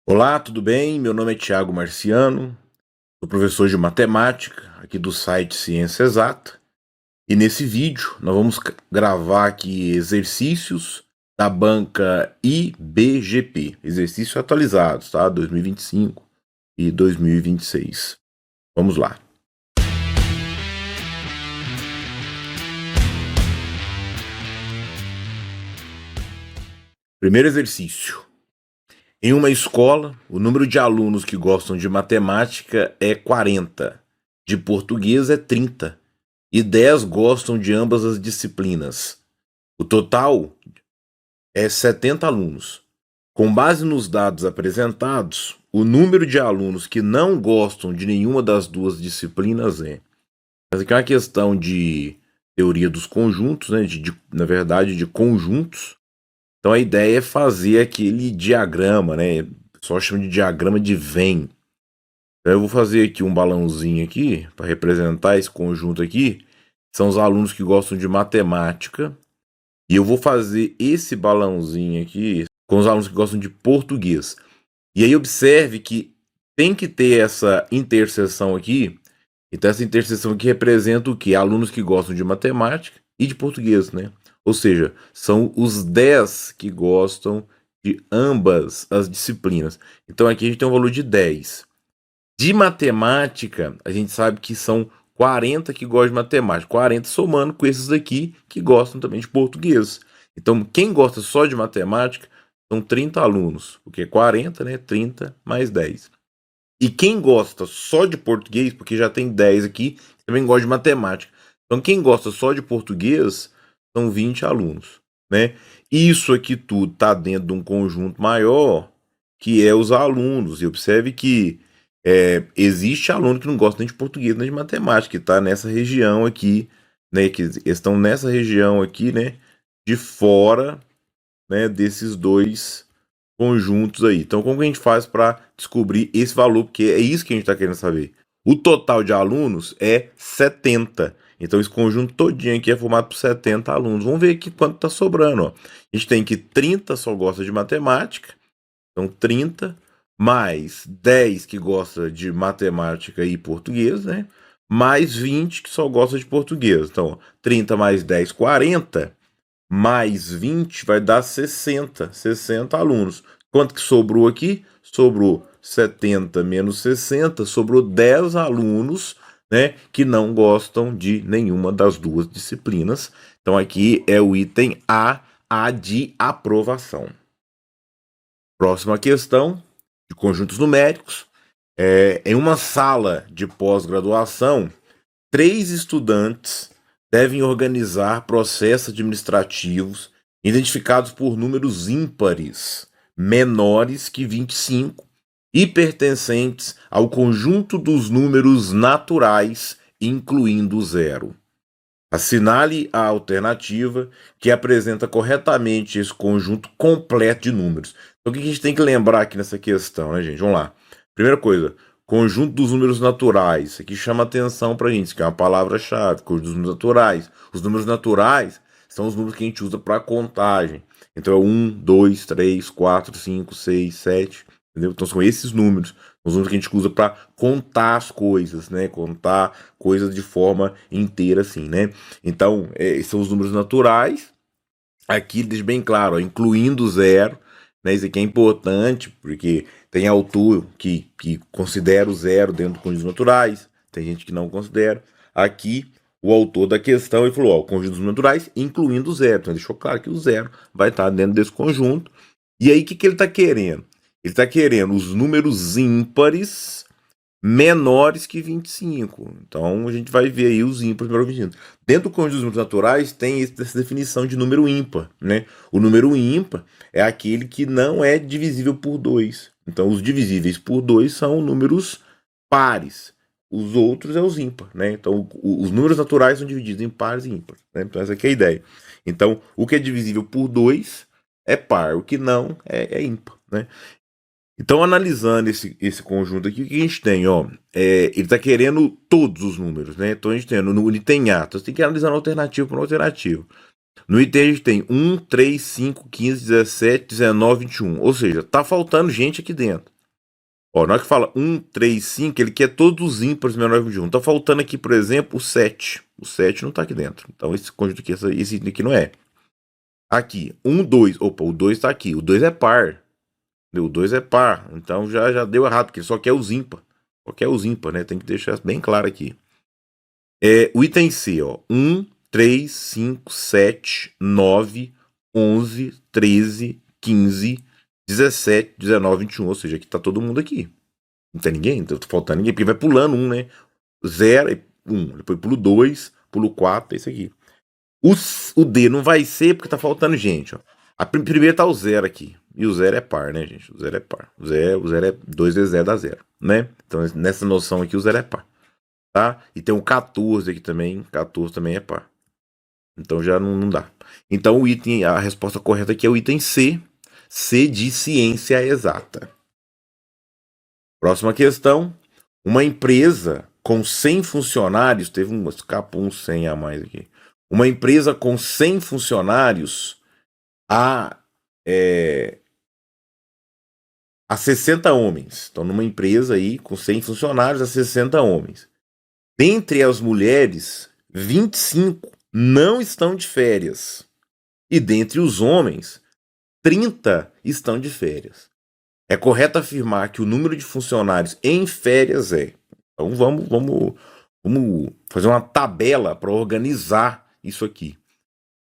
Olá, tudo bem? Meu nome é Tiago Marciano, sou professor de matemática aqui do site Ciência Exata. E nesse vídeo nós vamos gravar aqui exercícios da banca IBGP, exercícios atualizados, tá? 2025 e 2026. Vamos lá. Primeiro exercício. Em uma escola, o número de alunos que gostam de matemática é 40, de português é 30 e 10 gostam de ambas as disciplinas. O total é 70 alunos. Com base nos dados apresentados, o número de alunos que não gostam de nenhuma das duas disciplinas é. Essa aqui é uma questão de teoria dos conjuntos, né? Na verdade, de conjuntos. Então a ideia é fazer aquele diagrama, né? O pessoal chama de diagrama de Venn. Então eu vou fazer aqui um balãozinho aqui para representar esse conjunto aqui. São os alunos que gostam de matemática. E eu vou fazer esse balãozinho aqui com os alunos que gostam de português. E aí observe que tem que ter essa interseção aqui. Então essa interseção aqui representa o quê? Alunos que gostam de matemática e de português, né? Ou seja, são os 10 que gostam de ambas as disciplinas. Então aqui a gente tem um valor de 10. De matemática, a gente sabe que são 40 que gostam de matemática. 40 somando com esses daqui que gostam também de português. Então, quem gosta só de matemática são 30 alunos. Porque 40, né? 30 mais 10. E quem gosta só de português, porque já tem 10 aqui, também gosta de matemática. Então, quem gosta só de português são 20 alunos, né? Isso aqui tudo está dentro de um conjunto maior, que é os alunos. E observe que existe aluno que não gosta nem de português nem de matemática, que está nessa região aqui, né? Que estão nessa região aqui, né? De fora, né? Desses dois conjuntos aí. Então, como que a gente faz para descobrir esse valor? Porque é isso que a gente está querendo saber. O total de alunos é 70. Então, esse conjunto todinho aqui é formado por 70 alunos. Vamos ver aqui quanto está sobrando. Ó. A gente tem que 30 só gosta de matemática. Então, 30 mais 10 que gosta de matemática e português, né? Mais 20 que só gosta de português. Então, 30 mais 10, 40. Mais 20 vai dar 60 alunos. Quanto que sobrou aqui? Sobrou 70 menos 60, sobrou 10 alunos, né, que não gostam de nenhuma das duas disciplinas. Então aqui é o item A de aprovação. Próxima questão, de conjuntos numéricos. Em uma sala de pós-graduação, 3 estudantes devem organizar processos administrativos identificados por números ímpares menores que 25 e pertencentes ao conjunto dos números naturais, incluindo o zero. Assinale a alternativa que apresenta corretamente esse conjunto completo de números. Então, o que a gente tem que lembrar aqui nessa questão, né, gente? Vamos lá. Primeira coisa, conjunto dos números naturais. Isso aqui chama atenção pra gente, isso aqui é uma palavra-chave, conjunto dos números naturais. Os números naturais são os números que a gente usa para contagem. Então é 1, 2, 3, 4, 5, 6, 7, entendeu? Então são esses números, os números que a gente usa para contar as coisas, né? Contar coisas de forma inteira assim, né? Então, são os números naturais. Aqui deixa bem claro, ó, incluindo o zero, né? Isso aqui é importante, porque tem autor que considera o zero dentro do conjuntos naturais, tem gente que não considera. Aqui, o autor da questão ele falou, ó, conjuntos naturais, incluindo o zero. Então, deixou claro que o zero vai estar dentro desse conjunto. E aí, o que ele está querendo? Ele está querendo os números ímpares menores que 25. Então, a gente vai ver aí os ímpares menores que 25. Dentro do conjunto dos números naturais, tem essa definição de número ímpar, né? O número ímpar é aquele que não é divisível por 2. Então, os divisíveis por 2 são números pares. Os outros é os ímpares, né? Então, os números naturais são divididos em pares e ímpares, né? Então, essa aqui é a ideia. Então, o que é divisível por 2 é par, o que não é ímpar, né? Então, analisando esse conjunto aqui, o que a gente tem? Ó, ele está querendo todos os números, né? Então, a gente tem no item A, então você tem que analisar uma alternativa por uma alternativa. No item a gente tem 1, 3, 5, 15, 17, 19, 21. Ou seja, tá faltando gente aqui dentro. Ó, na hora que fala 1, 3, 5, ele quer todos os ímpares menores de 1. Tá faltando aqui, por exemplo, o 7. O 7 não tá aqui dentro. Então esse conjunto aqui, esse item aqui não é. Aqui, 1, 2. Opa, o 2 tá aqui. O 2 é par. O 2 é par. Então já deu errado, porque ele só quer os ímpar. Só quer os ímpar, né? Tem que deixar bem claro aqui. O item C, ó. 1, 3, 5, 7, 9, 11, 13, 15, 17, 19, 21. Ou seja, aqui tá todo mundo aqui. Não tem ninguém? Não tá faltando ninguém, porque vai pulando 1, né? 0, 1. Depois pulo 2, pulo 4, é isso aqui. O D não vai ser porque tá faltando gente, ó. Primeiro tá o 0 aqui. E o 0 é par, né, gente? O 0 é par. O 0 é 2 vezes 0 dá 0, né? Então, nessa noção aqui, o 0 é par. Tá? E tem o 14 aqui também. 14 também é par. Então já não dá. Então a resposta correta aqui é o item C. C de ciência exata. Próxima questão. Uma empresa com 100 funcionários, escapou um 100 a mais aqui. Uma empresa com 100 funcionários a 60 homens. Então, numa empresa aí com 100 funcionários a 60 homens. Dentre as mulheres, 25 não estão de férias. E dentre os homens, 30 estão de férias. É correto afirmar que o número de funcionários em férias é. Então vamos fazer uma tabela para organizar isso aqui.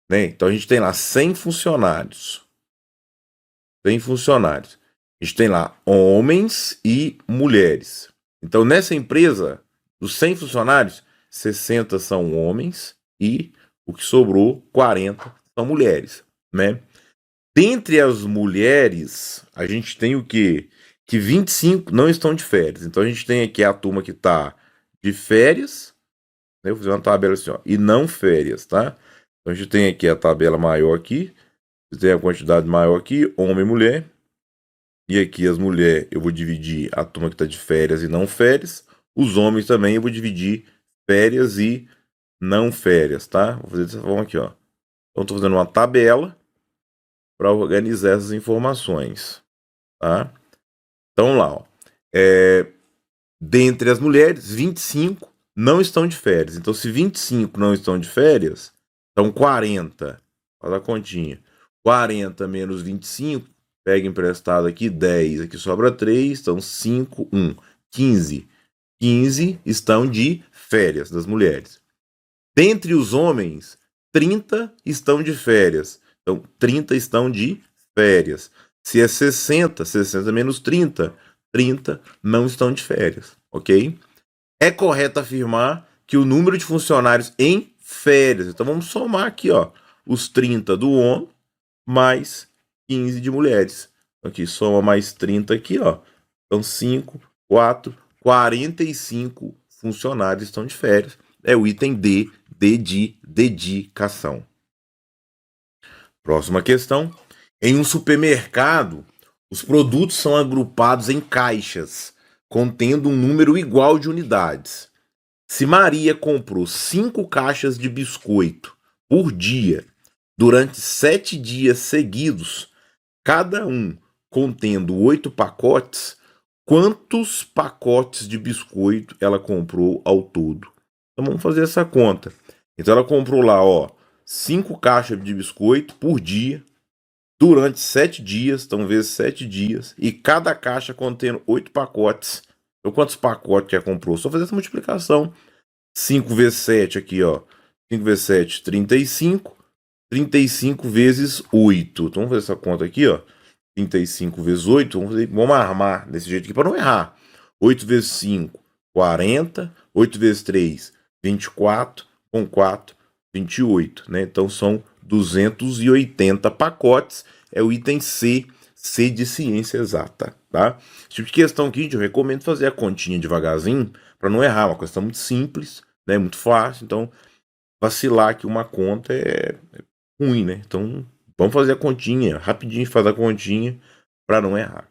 Né? Então a gente tem lá 100 funcionários. 100 funcionários. A gente tem lá homens e mulheres. Então nessa empresa, dos 100 funcionários, 60 são homens e o que sobrou, 40 são mulheres. Né? Dentre as mulheres, a gente tem o quê? Que 25 não estão de férias. Então a gente tem aqui a turma que está de férias. Né? Eu vou fazer uma tabela assim, ó, e não férias, tá? Então a gente tem aqui a tabela maior aqui. Tem a quantidade maior aqui, homem e mulher. E aqui as mulheres eu vou dividir a turma que está de férias e não férias. Os homens também eu vou dividir férias e não férias, tá? Vou fazer dessa forma aqui, ó. Então estou fazendo uma tabela para organizar essas informações, tá? Então lá, ó. Dentre as mulheres, 25 não estão de férias. Então, se 25 não estão de férias, então 40. Faz a continha. 40 menos 25, pega emprestado aqui 10. Aqui sobra 3, então 5, 1. 15. 15 estão de férias das mulheres. Dentre os homens, 30 estão de férias. Então, 30 estão de férias. Se é 60, 60 menos 30, 30 não estão de férias, ok? É correto afirmar que o número de funcionários em férias, então vamos somar aqui, ó, os 30 do homem mais 15 de mulheres. Aqui, soma mais 30 aqui, ó. Então, 5, 4, 45 funcionários estão de férias. É o item D de dedicação. Próxima questão. Em um supermercado, os produtos são agrupados em caixas, contendo um número igual de unidades. Se Maria comprou 5 caixas de biscoito por dia durante 7 dias seguidos, cada um contendo 8 pacotes, quantos pacotes de biscoito ela comprou ao todo? Então vamos fazer essa conta. Então ela comprou lá, ó, 5 caixas de biscoito por dia, durante 7 dias, então vezes 7 dias, e cada caixa contendo 8 pacotes. Então quantos pacotes que ela comprou? Só fazer essa multiplicação. 5 vezes 7 aqui, ó. 5 vezes 7, 35. 35 vezes 8. Então vamos fazer essa conta aqui, ó. 35 vezes 8. Vamos armar desse jeito aqui para não errar. 8 vezes 5, 40. 8 vezes 3, 24. Com 4, 28. Né? Então são 280 pacotes. É o item C. C de ciência exata. Tá? Esse tipo de questão aqui, eu recomendo fazer a continha devagarzinho para não errar. Uma questão muito simples, né? Muito fácil. Então, vacilar aqui uma conta é ruim, né? Então, vamos fazer a continha, rapidinho faz a continha para não errar.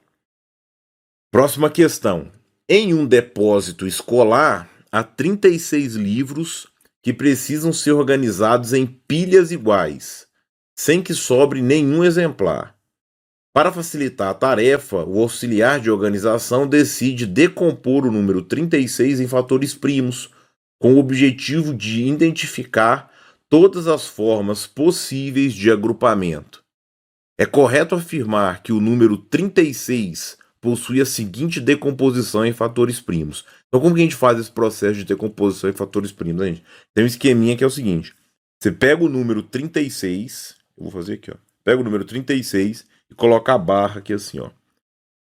Próxima questão. Em um depósito escolar, há 36 livros que precisam ser organizados em pilhas iguais, sem que sobre nenhum exemplar. Para facilitar a tarefa, o auxiliar de organização decide decompor o número 36 em fatores primos, com o objetivo de identificar todas as formas possíveis de agrupamento. É correto afirmar que o número 36 possui a seguinte decomposição em fatores primos. Então, como que a gente faz esse processo de decomposição em fatores primos, gente? Tem um esqueminha que é o seguinte: você pega o número 36, eu vou fazer aqui, ó. Pega o número 36 e coloca a barra aqui assim, ó.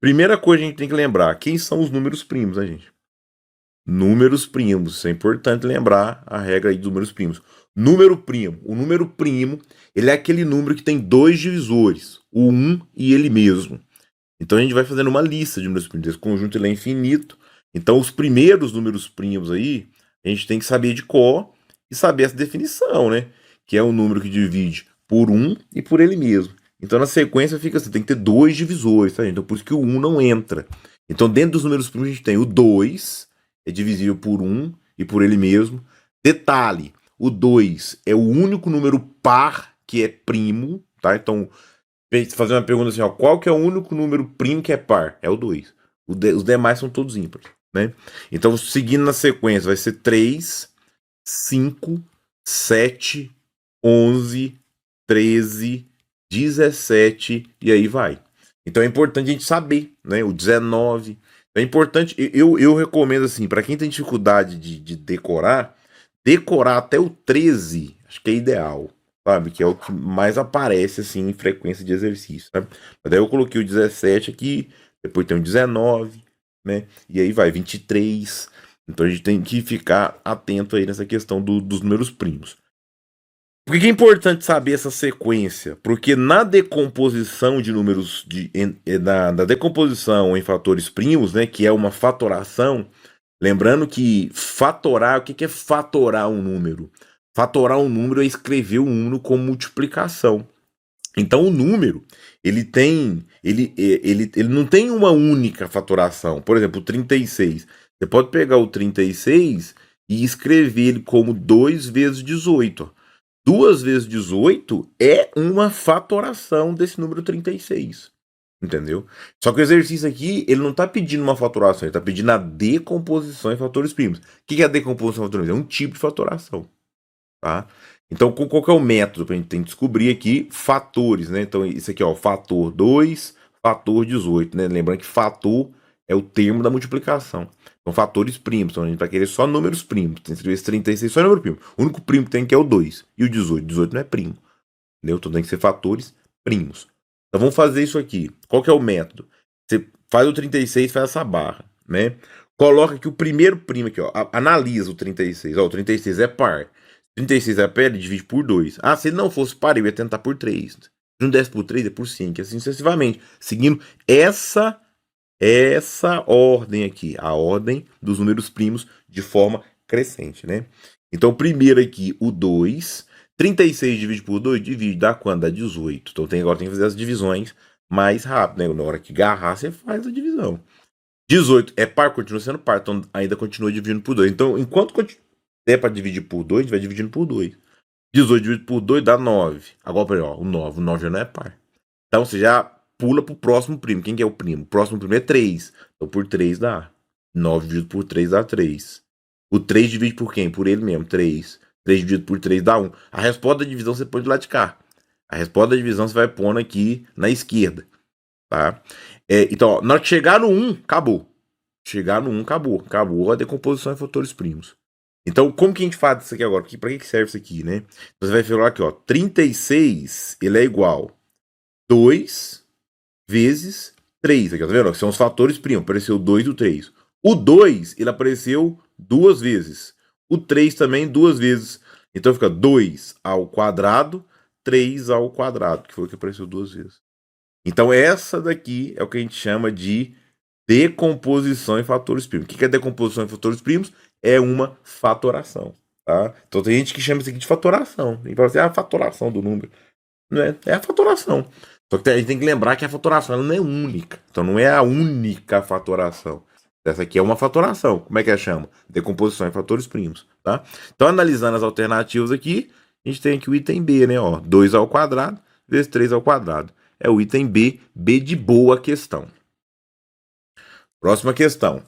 Primeira coisa que a gente tem que lembrar, quem são os números primos, né, gente? Números primos, isso é importante lembrar a regra aí dos números primos. Número primo, o número primo, ele é aquele número que tem dois divisores, o 1 e ele mesmo. Então a gente vai fazendo uma lista de números primos, esse conjunto ele é infinito. Então os primeiros números primos aí, a gente tem que saber de cor e saber essa definição, né? Que é o número que divide por 1 e por ele mesmo. Então na sequência fica assim, tem que ter dois divisores, tá, gente? Então por isso que o 1 não entra. Então dentro dos números primos a gente tem o 2, é divisível por 1 e por ele mesmo. Detalhe, o 2 é o único número par que é primo, tá? Então, fazer uma pergunta assim, ó, qual que é o único número primo que é par? É o 2. Os demais são todos ímpares, né? Então, seguindo na sequência, vai ser 3, 5, 7, 11, 13, 17 e aí vai. Então é importante a gente saber, né? O 19. É importante, eu recomendo assim, para quem tem dificuldade de decorar até o 13, acho que é ideal, sabe? Que é o que mais aparece assim em frequência de exercício, sabe? Mas daí eu coloquei o 17 aqui, depois tem o 19, né? E aí vai 23. Então a gente tem que ficar atento aí nessa questão dos números primos. Por que é importante saber essa sequência? Porque na decomposição de números, da decomposição em fatores primos, né, que é uma fatoração, lembrando que fatorar, o que é fatorar um número? Fatorar um número é escrever um número com multiplicação. Então o número, ele não tem uma única fatoração. Por exemplo, o 36. Você pode pegar o 36 e escrever ele como 2 vezes 18. 2 vezes 18 é uma fatoração desse número 36. Entendeu? Só que o exercício aqui, ele não está pedindo uma fatoração, ele está pedindo a decomposição em fatores primos. O que é a decomposição em fatores primos? É um tipo de fatoração. Tá? Então, qual que é o método para a gente tem que descobrir aqui? Fatores, né? Então, isso aqui, ó, fator 2, fator 18, né? Lembrando que fator é o termo da multiplicação. Então, fatores primos. Então, a gente vai querer só números primos. Tem que escrever esse 36 só número primo. O único primo que tem que é o 2. E o 18. 18 não é primo. Entendeu? Então, tem que ser fatores primos. Então, vamos fazer isso aqui. Qual que é o método? Você faz o 36, faz essa barra, né? Coloca aqui o primeiro primo aqui, ó. Analisa o 36. Ó, o 36 é par. 36 é par, ele divide por 2. Ah, se ele não fosse par, eu ia tentar por 3. Se não desse por 3, é por 5. Assim sucessivamente. Seguindo essa ordem aqui. A ordem dos números primos de forma crescente, né? Então, primeiro aqui, o 2. 36 divide por 2, divide, dá quanto? Dá 18. Então, agora tem que fazer as divisões mais rápido, né? Na hora que agarrar, você faz a divisão. 18 é par, continua sendo par, então ainda continua dividindo por 2. Então, enquanto der para dividir por 2, a gente vai dividindo por 2. 18 dividido por 2 dá 9. Agora, ó, o 9 já não é par. Então, você já pula pro próximo primo. Quem que é o primo? O próximo primo é 3. Então, por 3 dá. 9 dividido por 3 dá 3. O 3 divide por quem? Por ele mesmo, 3. 3 dividido por 3 dá 1. A resposta da divisão você põe do lado de cá. A resposta da divisão você vai pondo aqui na esquerda. Tá? Então, ó, na hora que chegar no 1, acabou. Chegar no 1, acabou. Acabou a decomposição em fatores primos. Então, como que a gente faz isso aqui agora? Para que serve isso aqui, né? Você vai falar aqui, ó. 36, ele é igual 2 vezes 3. Aqui, tá vendo? São os fatores primos. Apareceu o 2 e o 3. O 2, ele apareceu 2 vezes. O 3 também 2 vezes. Então fica 2 ao quadrado, 3 ao quadrado, que foi o que apareceu 2 vezes. Então essa daqui é o que a gente chama de decomposição em fatores primos. O que é decomposição em fatores primos? É uma fatoração. Tá? Então tem gente que chama isso aqui de fatoração. E fala assim, a fatoração do número. Não é, é a fatoração. Só que a gente tem que lembrar que a fatoração ela não é única. Então não é a única fatoração. Essa aqui é uma fatoração. Como é que chama? Decomposição em fatores primos. Tá? Então analisando as alternativas aqui, a gente tem aqui o item B, né? Ó, 2 ao quadrado vezes 3 ao quadrado. é o item B, B de boa questão. Próxima questão.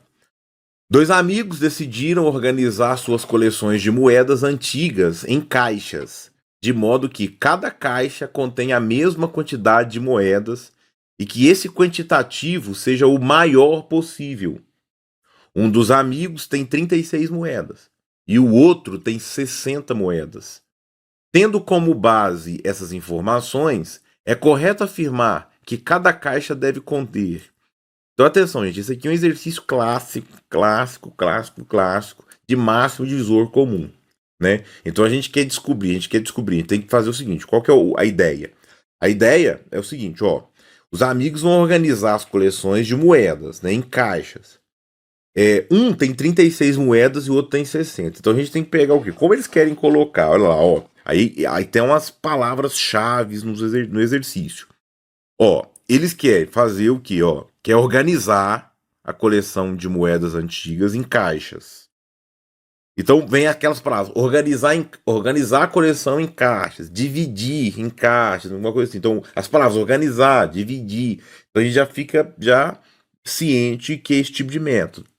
Dois amigos decidiram organizar suas coleções de moedas antigas em caixas, de modo que cada caixa contém a mesma quantidade de moedas e que esse quantitativo seja o maior possível. Um dos amigos tem 36 moedas e o outro tem 60 moedas. Tendo como base essas informações, é correto afirmar que cada caixa deve conter. Então, atenção, gente, isso aqui é um exercício clássico, de máximo divisor comum, né? Então, a gente quer descobrir, a gente tem que fazer o seguinte, qual que é a ideia? A ideia é o seguinte, ó, os amigos vão organizar as coleções de moedas, né, em caixas. Um tem 36 moedas e o outro tem 60. Então, a gente tem que pegar o quê? Como eles querem colocar, olha lá, ó, aí tem umas palavras-chave no exercício. Ó, eles querem fazer o quê? Ó, quer organizar a coleção de moedas antigas em caixas. Então vem aquelas palavras, organizar a coleção em caixas, dividir em caixas, alguma coisa assim. Então as palavras organizar, dividir, então a gente já fica ciente que é esse tipo de método.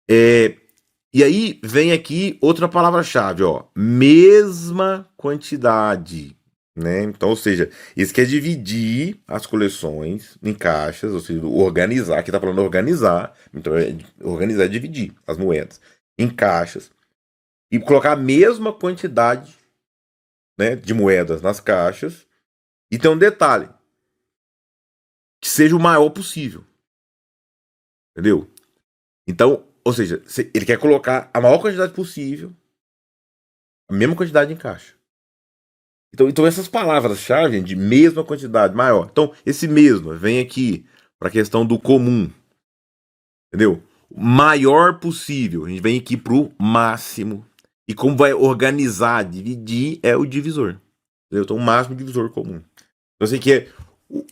E aí vem aqui outra palavra-chave, ó, mesma quantidade. Né? Então, ou seja, isso quer dividir as coleções em caixas, ou seja, organizar, aqui tá falando organizar, então organizar é dividir as moedas em caixas e colocar a mesma quantidade, né, de moedas nas caixas e tem um detalhe, que seja o maior possível, entendeu? Então, ou seja, ele quer colocar a maior quantidade possível, a mesma quantidade em caixa. Então essas palavras-chave de mesma quantidade, maior. Então, esse mesmo vem aqui para a questão do comum. Entendeu? Maior possível. A gente vem aqui para o máximo. E como vai organizar, dividir, é o divisor. Entendeu? Então, o máximo divisor comum. Então, assim que é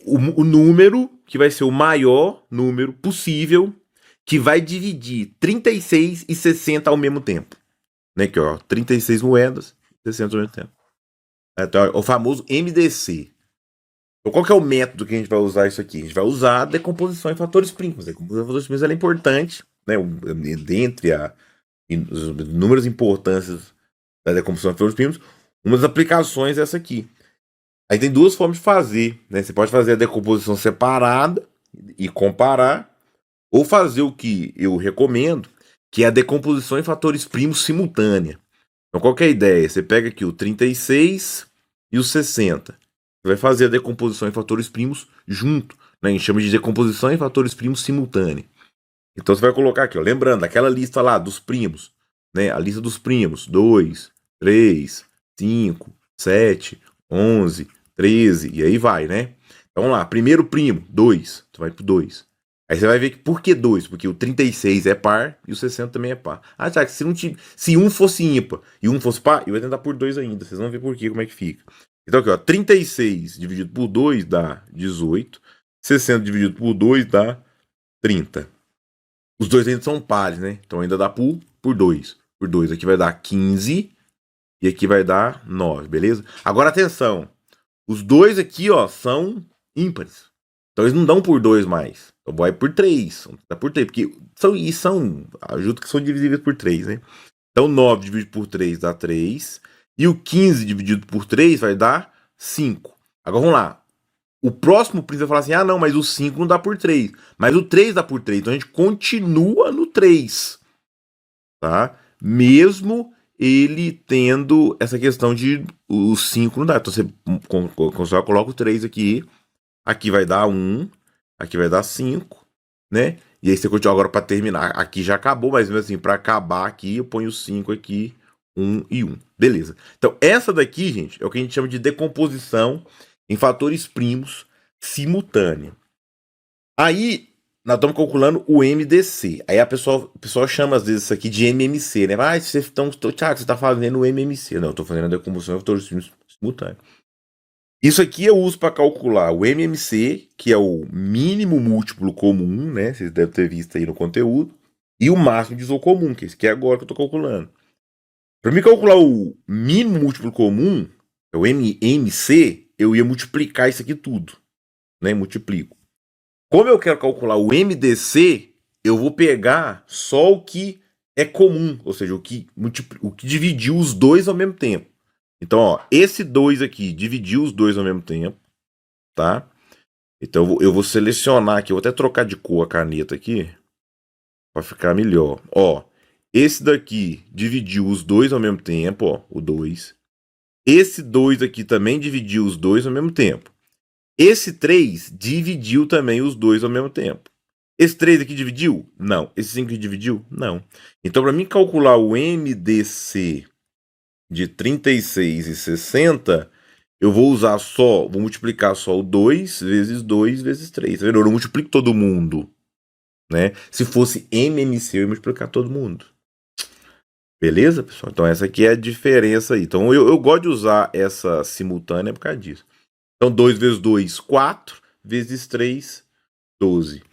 o número que vai ser o maior número possível que vai dividir 36 e 60 ao mesmo tempo. Né? Aqui, ó, 36 moedas, 60 ao mesmo tempo. Então, o famoso MDC. Então, qual que é o método que a gente vai usar isso aqui? A gente vai usar a decomposição em fatores primos. A decomposição em fatores primos é importante, né? Dentre os números importâncias da decomposição em fatores primos, uma das aplicações é essa aqui. Aí tem duas formas de fazer, né? Você pode fazer a decomposição separada e comparar, ou fazer o que eu recomendo, que é a decomposição em fatores primos simultânea. Então, qual que é a ideia? Você pega aqui o 36 e o 60. Você vai fazer a decomposição em fatores primos junto. Né? A gente chama de decomposição em fatores primos simultânea. Então, você vai colocar aqui, ó, lembrando, aquela lista lá dos primos. Né? A lista dos primos. 2, 3, 5, 7, 11, 13. E aí vai, né? Então, vamos lá. Primeiro primo, 2. Você vai pro 2. Aí você vai ver que por que 2? Porque o 36 é par e o 60 também é par. Ah, tá, se um fosse ímpar e um fosse par, eu ia tentar por 2 ainda. Vocês vão ver por quê, como é que fica. Então aqui, ó, 36 dividido por 2 dá 18. 60 dividido por 2 dá 30. Os dois ainda são pares, né? Então ainda dá por 2. Por 2 aqui vai dar 15 e aqui vai dar 9, beleza? Agora atenção. Os dois aqui, ó, são ímpares. Então eles não dão por 2 mais. Então vai por 3. Dá por 3. Porque são ajuda que são divisíveis por 3, né? Então 9 dividido por 3 dá 3. E o 15 dividido por 3 vai dar 5. Agora vamos lá. O próximo príncipe vai falar assim: ah, não, mas o 5 não dá por 3. Mas o 3 dá por 3. Então a gente continua no 3. Tá? Mesmo ele tendo essa questão de o 5 não dá. Então você coloca o 3 aqui. Aqui vai dar 1, aqui vai dar 5, né? E aí você continua agora para terminar. Aqui já acabou, mas mesmo assim, para acabar aqui, eu ponho 5 aqui, 1 e 1. Beleza. Então, essa daqui, gente, é o que a gente chama de decomposição em fatores primos simultânea. Aí, nós estamos calculando o MDC. Aí a pessoa chama, às vezes, isso aqui de MMC, né? Ah, Thiago, você está fazendo o MMC. Não, eu estou fazendo a decomposição em fatores primos simultâneos. Isso aqui eu uso para calcular o MMC, que é o mínimo múltiplo comum, né? Vocês devem ter visto aí no conteúdo. E o máximo divisor comum, que é esse aqui é agora que eu estou calculando. Para mim calcular o mínimo múltiplo comum, é o MMC, eu ia multiplicar isso aqui tudo. né? Multiplico. Como eu quero calcular o MDC, eu vou pegar só o que é comum, ou seja, o que dividiu os dois ao mesmo tempo. Então, ó, esse 2 aqui dividiu os dois ao mesmo tempo, tá? Então eu vou selecionar aqui, eu vou até trocar de cor a caneta aqui, para ficar melhor. Ó, esse daqui dividiu os dois ao mesmo tempo, ó, o 2. Esse 2 aqui também dividiu os dois ao mesmo tempo. Esse 3 dividiu também os dois ao mesmo tempo. Esse 3 aqui dividiu? Não. Esse 5 aqui dividiu? Não. Então, para mim calcular o MDC de 36 e 60, eu vou usar só, vou multiplicar só o 2 vezes 3. Tá vendo? Eu não multiplico todo mundo, né? Se fosse MMC, eu ia multiplicar todo mundo. Beleza, pessoal? Então essa aqui é a diferença aí. Então eu gosto de usar essa simultânea por causa disso. Então 2 vezes 2, 4. Vezes 3, 12.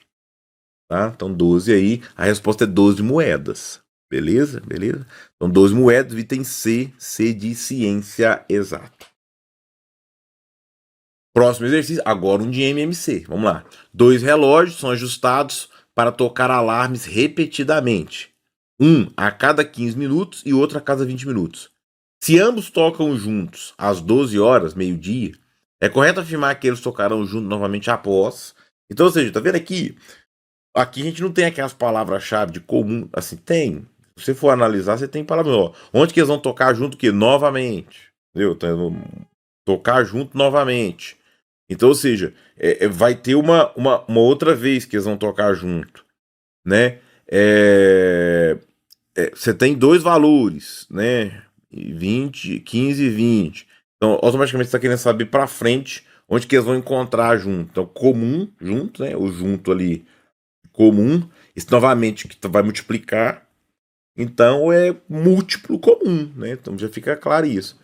Tá? Então 12 aí, a resposta é 12 moedas. Beleza? Beleza? Então 12 moedas, item C, C de ciência exata. Próximo exercício, agora um de MMC. Vamos lá. 2 relógios são ajustados para tocar alarmes repetidamente. Um a cada 15 minutos e outro a cada 20 minutos. Se ambos tocam juntos às 12 horas, meio-dia, é correto afirmar que eles tocarão juntos novamente após. Então, ou seja, tá vendo aqui? Aqui a gente não tem aquelas palavras-chave de comum. Assim, tem. Se você for analisar, você tem palavras. Ó, onde que eles vão tocar junto que novamente? Entendeu? Tocar junto novamente. Então, ou seja, vai ter uma outra vez que eles vão tocar junto, né? Você tem dois valores, né? 20, 15 e 20. Então, automaticamente você está querendo saber para frente onde que eles vão encontrar junto. Então, comum, junto, né? O junto ali, comum. Isso novamente que vai multiplicar. Então, é múltiplo comum, né? Então, já fica claro isso.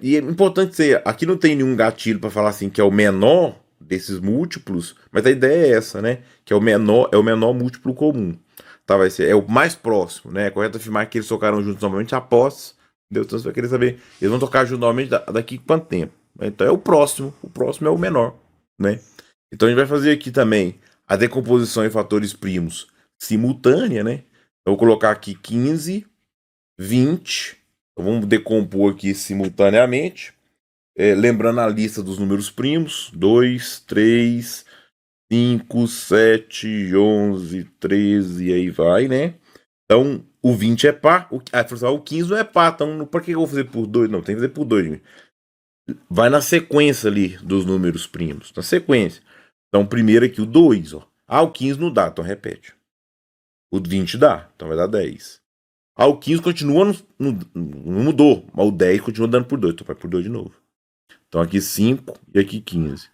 E é importante ser, aqui não tem nenhum gatilho para falar assim que é o menor desses múltiplos, mas a ideia é essa, né? Que é o menor múltiplo comum. Tá, vai ser, é o mais próximo, né? É correto afirmar que eles tocaram juntos novamente após. Entendeu? Então você vai querer saber, eles vão tocar juntos novamente daqui quanto tempo? Então é o próximo é o menor, né? Então a gente vai fazer aqui também a decomposição em fatores primos simultânea, né? Eu vou colocar aqui 15, 20. Então, vamos decompor aqui simultaneamente. Lembrando a lista dos números primos: 2, 3, 5, 7, 11, 13, e aí vai, né? Então, o 20 é par. O 15 não é par. Então, por que eu vou fazer por 2? Não, tem que fazer por 2. Vai na sequência ali dos números primos. Na sequência. Então, primeiro aqui o 2. Ó. O 15 não dá, então repete. O 20 dá, então vai dar 10. O 15 continua, não mudou. Mas o 10 continua dando por 2. Então vai por 2 de novo. Então aqui 5 e aqui 15.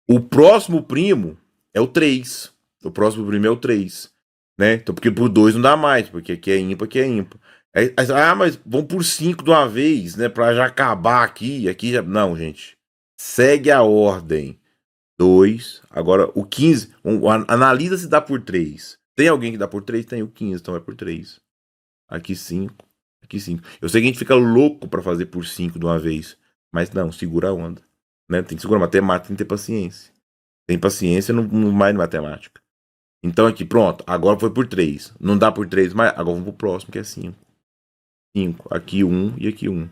O próximo primo é o 3. O próximo primo é o 3. Né? Então, porque por 2 não dá mais, porque aqui é ímpar, aqui é ímpar. Mas vamos por 5 de uma vez, né? Pra já acabar aqui. Aqui já. Não, gente. Segue a ordem. 2. Agora o 15. Analisa se dá por 3. Tem alguém que dá por 3? Tem o 15, então é por 3. Aqui 5. Aqui 5. Eu sei que a gente fica louco pra fazer por 5 de uma vez. Mas não, segura a onda. Né? Tem que segurar matemática, tem que ter paciência. Tem paciência, não mais matemática. Então aqui, pronto. Agora foi por 3. Não dá por 3 mais. Agora vamos pro próximo, que é 5. 5. Aqui 1 e aqui 1.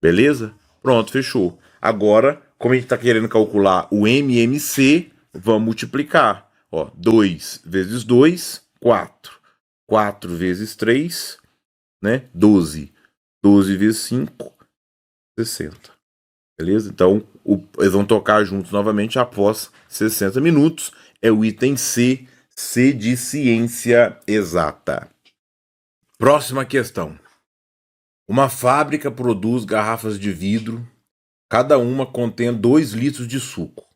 Beleza? Pronto, fechou. Agora, como a gente está querendo calcular o MMC, vamos multiplicar. Ó, 2 vezes 2, 4. 4 vezes 3, né? 12. 12 vezes 5, 60. Beleza? Então, eles vão tocar juntos novamente após 60 minutos. É o item C, C de ciência exata. Próxima questão. Uma fábrica produz garrafas de vidro, cada uma contém 2 litros de suco.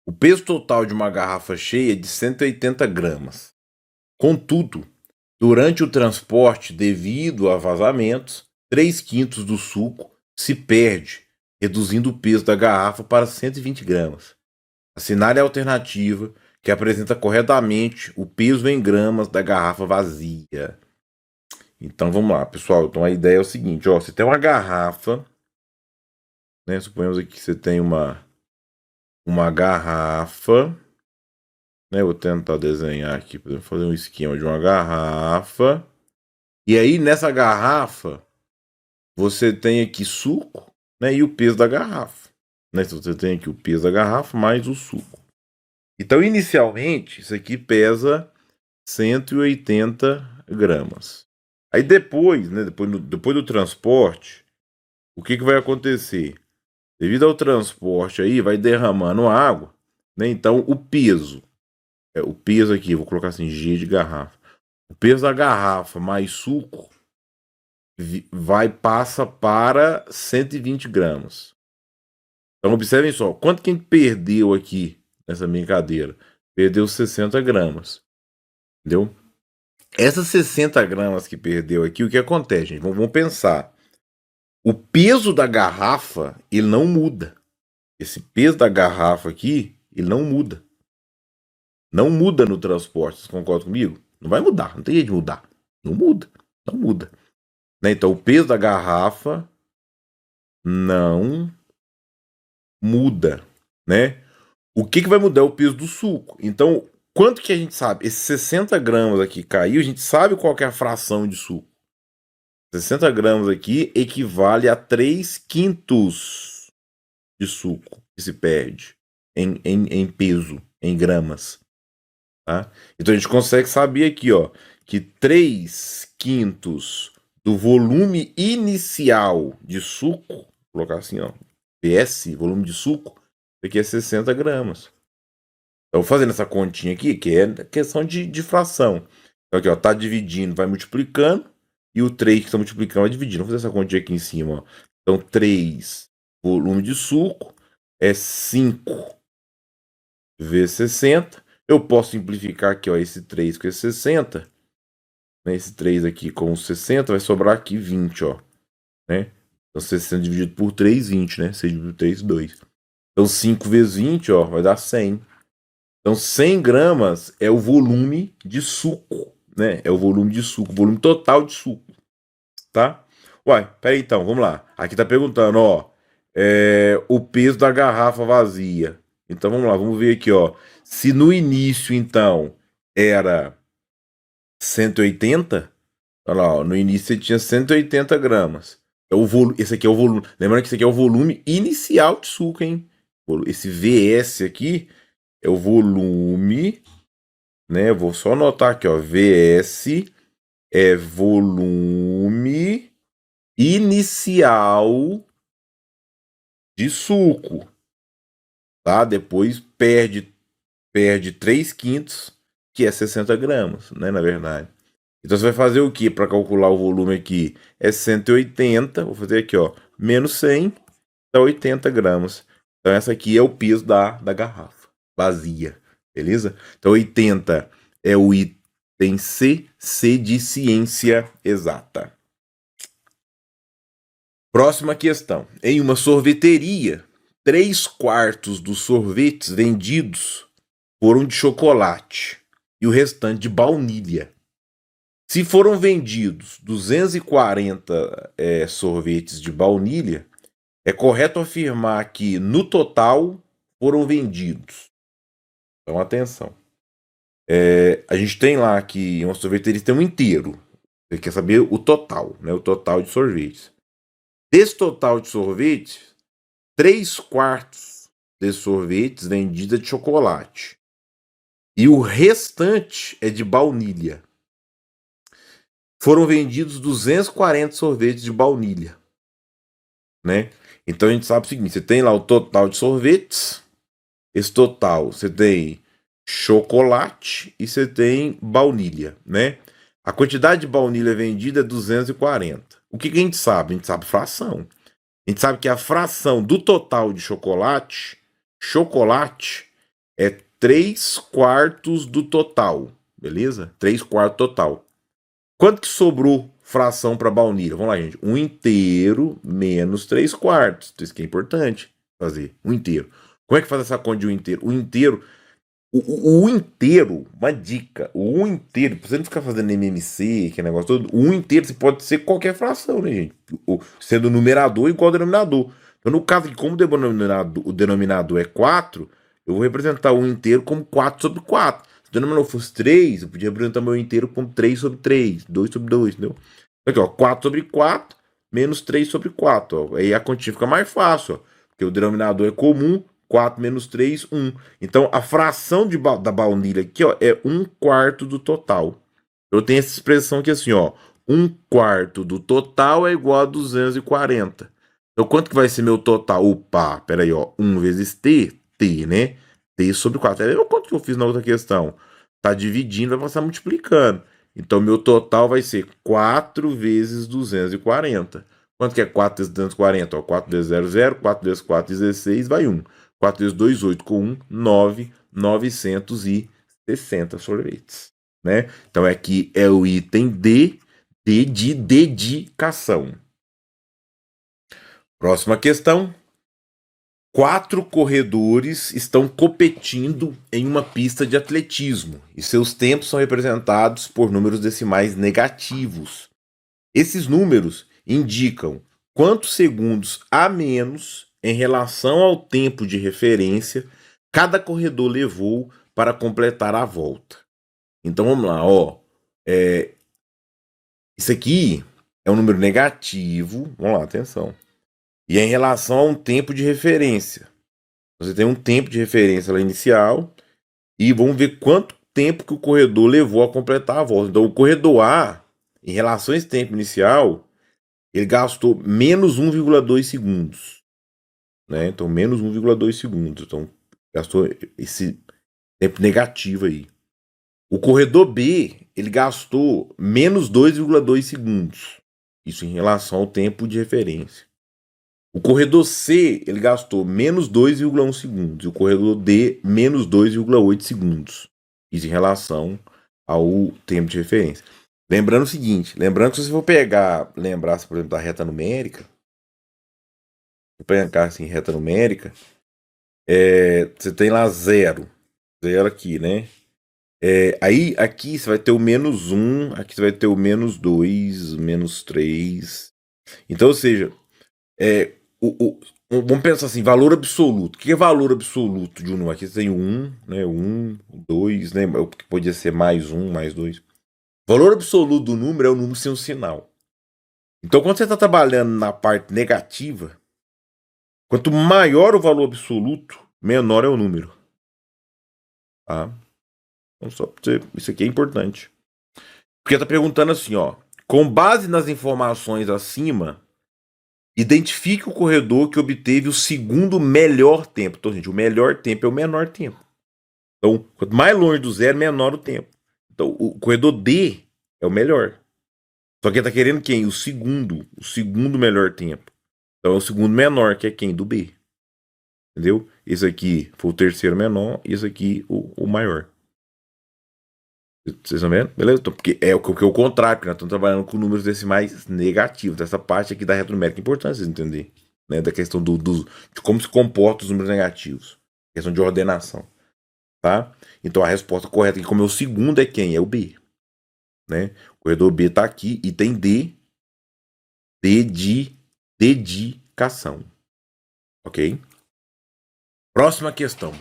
O peso total de uma garrafa cheia é de 180 gramas. Contudo, durante o transporte devido a vazamentos, 3/5 do suco se perde, reduzindo o peso da garrafa para 120 gramas. Assinale a alternativa que apresenta corretamente o peso em gramas da garrafa vazia. Então vamos lá, pessoal. Então a ideia é o seguinte, ó, você tem uma garrafa, né? Suponhamos aqui que você tem um uma garrafa, né? Vou tentar desenhar aqui, para fazer um esquema de uma garrafa. E aí, nessa garrafa, você tem aqui suco, né? E o peso da garrafa. Né? Então, você tem aqui o peso da garrafa mais o suco. Então, inicialmente, isso aqui pesa 180 gramas. Aí depois, né? Depois do transporte, o que vai acontecer? Devido ao transporte aí, vai derramando água, né? Então, o peso aqui, vou colocar assim, G de garrafa. O peso da garrafa mais suco passa para 120 gramas. Então, observem só, quanto que a gente perdeu aqui nessa brincadeira? Perdeu 60 gramas, entendeu? Essas 60 gramas que perdeu aqui, o que acontece, gente? Vamos pensar. O peso da garrafa, ele não muda. Esse peso da garrafa aqui, ele não muda. Não muda no transporte, vocês concordam comigo? Não vai mudar, não tem jeito de mudar. Não muda, não muda. Né? Então, o peso da garrafa não muda, né? O que vai mudar é o peso do suco. Então, quanto que a gente sabe? Esses 60 gramas aqui caiu, a gente sabe qual que é a fração de suco. 60 gramas aqui equivale a 3/5 de suco que se perde em peso, em gramas. Tá? Então a gente consegue saber aqui, ó, que 3/5 do volume inicial de suco, vou colocar assim, ó, PS, volume de suco, isso aqui é 60 gramas. Então, fazendo essa continha aqui, que é questão de fração. Então, aqui, ó, tá dividindo, vai multiplicando, e o 3 que está multiplicando vai dividindo. Vamos fazer essa continha aqui em cima, ó. Então, 3 volume de suco é 5 vezes 60. Eu posso simplificar aqui, ó, esse 3 com esse 60. Né? Esse 3 aqui com 60 vai sobrar aqui 20, ó. Né? Então, 60 dividido por 3, 20, né? 6 dividido por 3, 2. Então, 5 vezes 20, ó, vai dar 100. Então, 100 gramas é o volume de suco, né? É o volume de suco, o volume total de suco, tá? Uai, peraí então, vamos lá. Aqui tá perguntando, ó, o peso da garrafa vazia. Então, vamos lá, vamos ver aqui, ó. Se no início, então, era 180, olha lá, ó, no início você tinha 180 gramas. Esse aqui é o volume, lembrando que esse aqui é o volume inicial de suco, hein? Esse VS aqui é o volume, né? Eu vou só anotar aqui, ó. VS é volume inicial de suco, tá? Depois perde 3/5, que é 60 gramas, né? Na verdade. Então você vai fazer o que para calcular o volume aqui? É 180, vou fazer aqui, ó. Menos 100, dá 80 gramas. Então essa aqui é o peso da garrafa vazia, beleza? Então 80 é o item C, C de ciência exata. Próxima questão. Em uma sorveteria, 3/4 dos sorvetes vendidos foram de chocolate e o restante de baunilha. Se foram vendidos 240 sorvetes de baunilha, é correto afirmar que no total foram vendidos. Então, atenção. A gente tem lá que uma sorveteria tem um inteiro. Você quer saber o total, né? O total de sorvetes. Desse total de sorvetes, 3/4 desses sorvetes vendidos é de chocolate. E o restante é de baunilha. Foram vendidos 240 sorvetes de baunilha, né? Então a gente sabe o seguinte, você tem lá o total de sorvetes, esse total você tem chocolate e você tem baunilha, né? A quantidade de baunilha vendida é 240. O que a gente sabe? A gente sabe fração. A gente sabe que a fração do total de chocolate é 3/4 do total, beleza? 3/4 total. Quanto que sobrou fração para baunilha? Vamos lá, gente. 1 inteiro menos 3/4. Isso que é importante fazer. 1 inteiro. Como é que faz essa conta de 1 inteiro? O inteiro. O inteiro, uma dica. O 1 inteiro, pra você não ficar fazendo MMC, que negócio todo, o 1 inteiro você pode ser qualquer fração, né, gente? Sendo numerador igual ao denominador. Então, no caso aqui, como o denominador é 4, eu vou representar o inteiro como 4 sobre 4. Se o denominador fosse 3, eu podia representar meu inteiro como 3 sobre 3, 2 sobre 2, entendeu? Aqui, ó, 4 sobre 4, menos 3 sobre 4. Ó. Aí a continha fica mais fácil, ó, porque o denominador é comum, 4 menos 3, 1. Então, a fração da baunilha aqui, ó, é 1/4 do total. Eu tenho essa expressão aqui assim, ó, 1/4 do total é igual a 240. Então, quanto que vai ser meu total? Opa, peraí, ó, 1 vezes t, né? T sobre 4. É o quanto que eu fiz na outra questão. Tá dividindo, vai passar multiplicando. Então, meu total vai ser 4 vezes 240. Quanto que é 4 vezes 240? Ó, 4 vezes 0, 0. 4 vezes 4, 16, vai 1. 4 vezes 2, 8. Com 1, 9. 960 sorvetes. Né? Então, aqui é o item D de dedicação. Próxima questão. 4 corredores estão competindo em uma pista de atletismo e seus tempos são representados por números decimais negativos. Esses números indicam quantos segundos a menos em relação ao tempo de referência cada corredor levou para completar a volta. Então vamos lá, ó. Isso aqui é um número negativo. Vamos lá, atenção. E é em relação a um tempo de referência. Você tem um tempo de referência lá inicial e vamos ver quanto tempo que o corredor levou a completar a volta. Então, o corredor A, em relação a esse tempo inicial, ele gastou menos 1,2 segundos. Né? Então, menos 1,2 segundos. Então, gastou esse tempo negativo aí. O corredor B, ele gastou menos 2,2 segundos. Isso em relação ao tempo de referência. O corredor C, ele gastou menos 2,1 segundos. E o corredor D, menos 2,8 segundos. Isso em relação ao tempo de referência. Lembrando o seguinte, lembrando que se você for lembrar, por exemplo, da reta numérica, vou pegar assim, reta numérica, você tem lá 0 aqui, né? Aí, aqui você vai ter o menos 1, aqui você vai ter o menos 2, menos 3. Então, ou seja, vamos pensar assim, valor absoluto. O que é valor absoluto de um número? Aqui você tem 1, né? 1, 2, né? Que podia ser mais 1, mais 2. Valor absoluto do número é o número sem um sinal. Então, quando você está trabalhando na parte negativa, quanto maior o valor absoluto, menor é o número. Tá? Então, só pra você, isso aqui é importante. Porque está perguntando assim, ó. Com base nas informações acima, identifique o corredor que obteve o segundo melhor tempo. Então, gente, o melhor tempo é o menor tempo. Então, quanto mais longe do zero, menor o tempo. Então, o corredor D é o melhor. Só que ele tá querendo quem? O segundo melhor tempo. Então, é o segundo menor, que é quem? Do B. Entendeu? Esse aqui foi o terceiro menor e esse aqui o maior. Vocês estão vendo? Beleza? Então, porque é o contrário, porque nós estamos trabalhando com números decimais negativos. Essa parte aqui da reta numérica é importante vocês entenderem. Né? Da questão de como se comportam os números negativos. Questão de ordenação. Tá? Então a resposta correta aqui, como é o segundo, é quem? É o B. Né? O corredor B está aqui e tem D de dedicação. Ok? Próxima questão.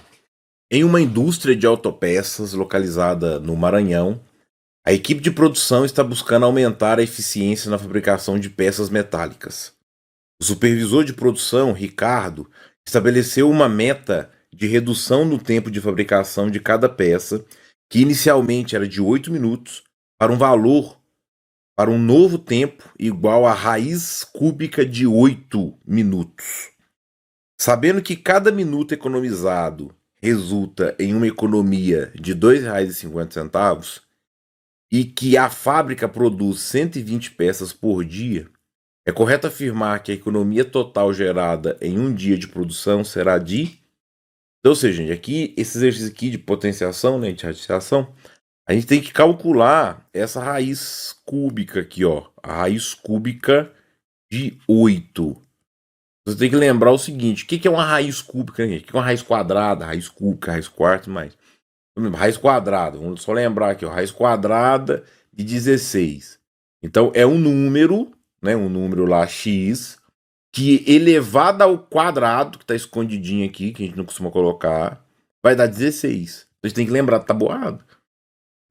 Em uma indústria de autopeças localizada no Maranhão, a equipe de produção está buscando aumentar a eficiência na fabricação de peças metálicas. O supervisor de produção, Ricardo, estabeleceu uma meta de redução no tempo de fabricação de cada peça, que inicialmente era de 8 minutos, para um novo tempo igual a raiz cúbica de 8 minutos. Sabendo que cada minuto economizado resulta em uma economia de R$ 2,50 e que a fábrica produz 120 peças por dia, é correto afirmar que a economia total gerada em um dia de produção será de... Então, ou seja, gente, aqui, esse exercício aqui de potenciação, né, de radiação, a gente tem que calcular essa raiz cúbica aqui, ó. A raiz cúbica de 8. Você tem que lembrar o seguinte, o que é uma raiz cúbica, gente? O que é uma raiz quadrada, raiz cúbica, raiz quarta e mais? Raiz quadrada, vamos só lembrar aqui, ó, raiz quadrada de 16. Então, é um número, né, um número lá, x, que elevado ao quadrado, que está escondidinho aqui, que a gente não costuma colocar, vai dar 16. A gente tem que lembrar do tabuado,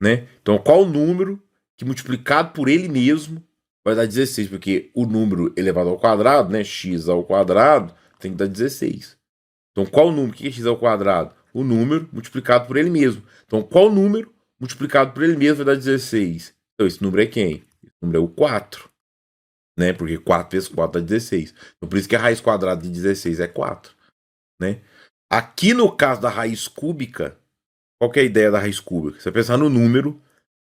né? Então, qual o número que multiplicado por ele mesmo vai dar 16? Porque o número elevado ao quadrado, né? X ao quadrado, tem que dar 16. Então, qual o número? O que é x ao quadrado? O número multiplicado por ele mesmo. Então, qual número multiplicado por ele mesmo vai dar 16? Então, esse número é quem? Esse número é o 4. Né? Porque 4 vezes 4 dá 16. Então, por isso que a raiz quadrada de 16 é 4. Né? Aqui no caso da raiz cúbica, qual que é a ideia da raiz cúbica? Você pensar no número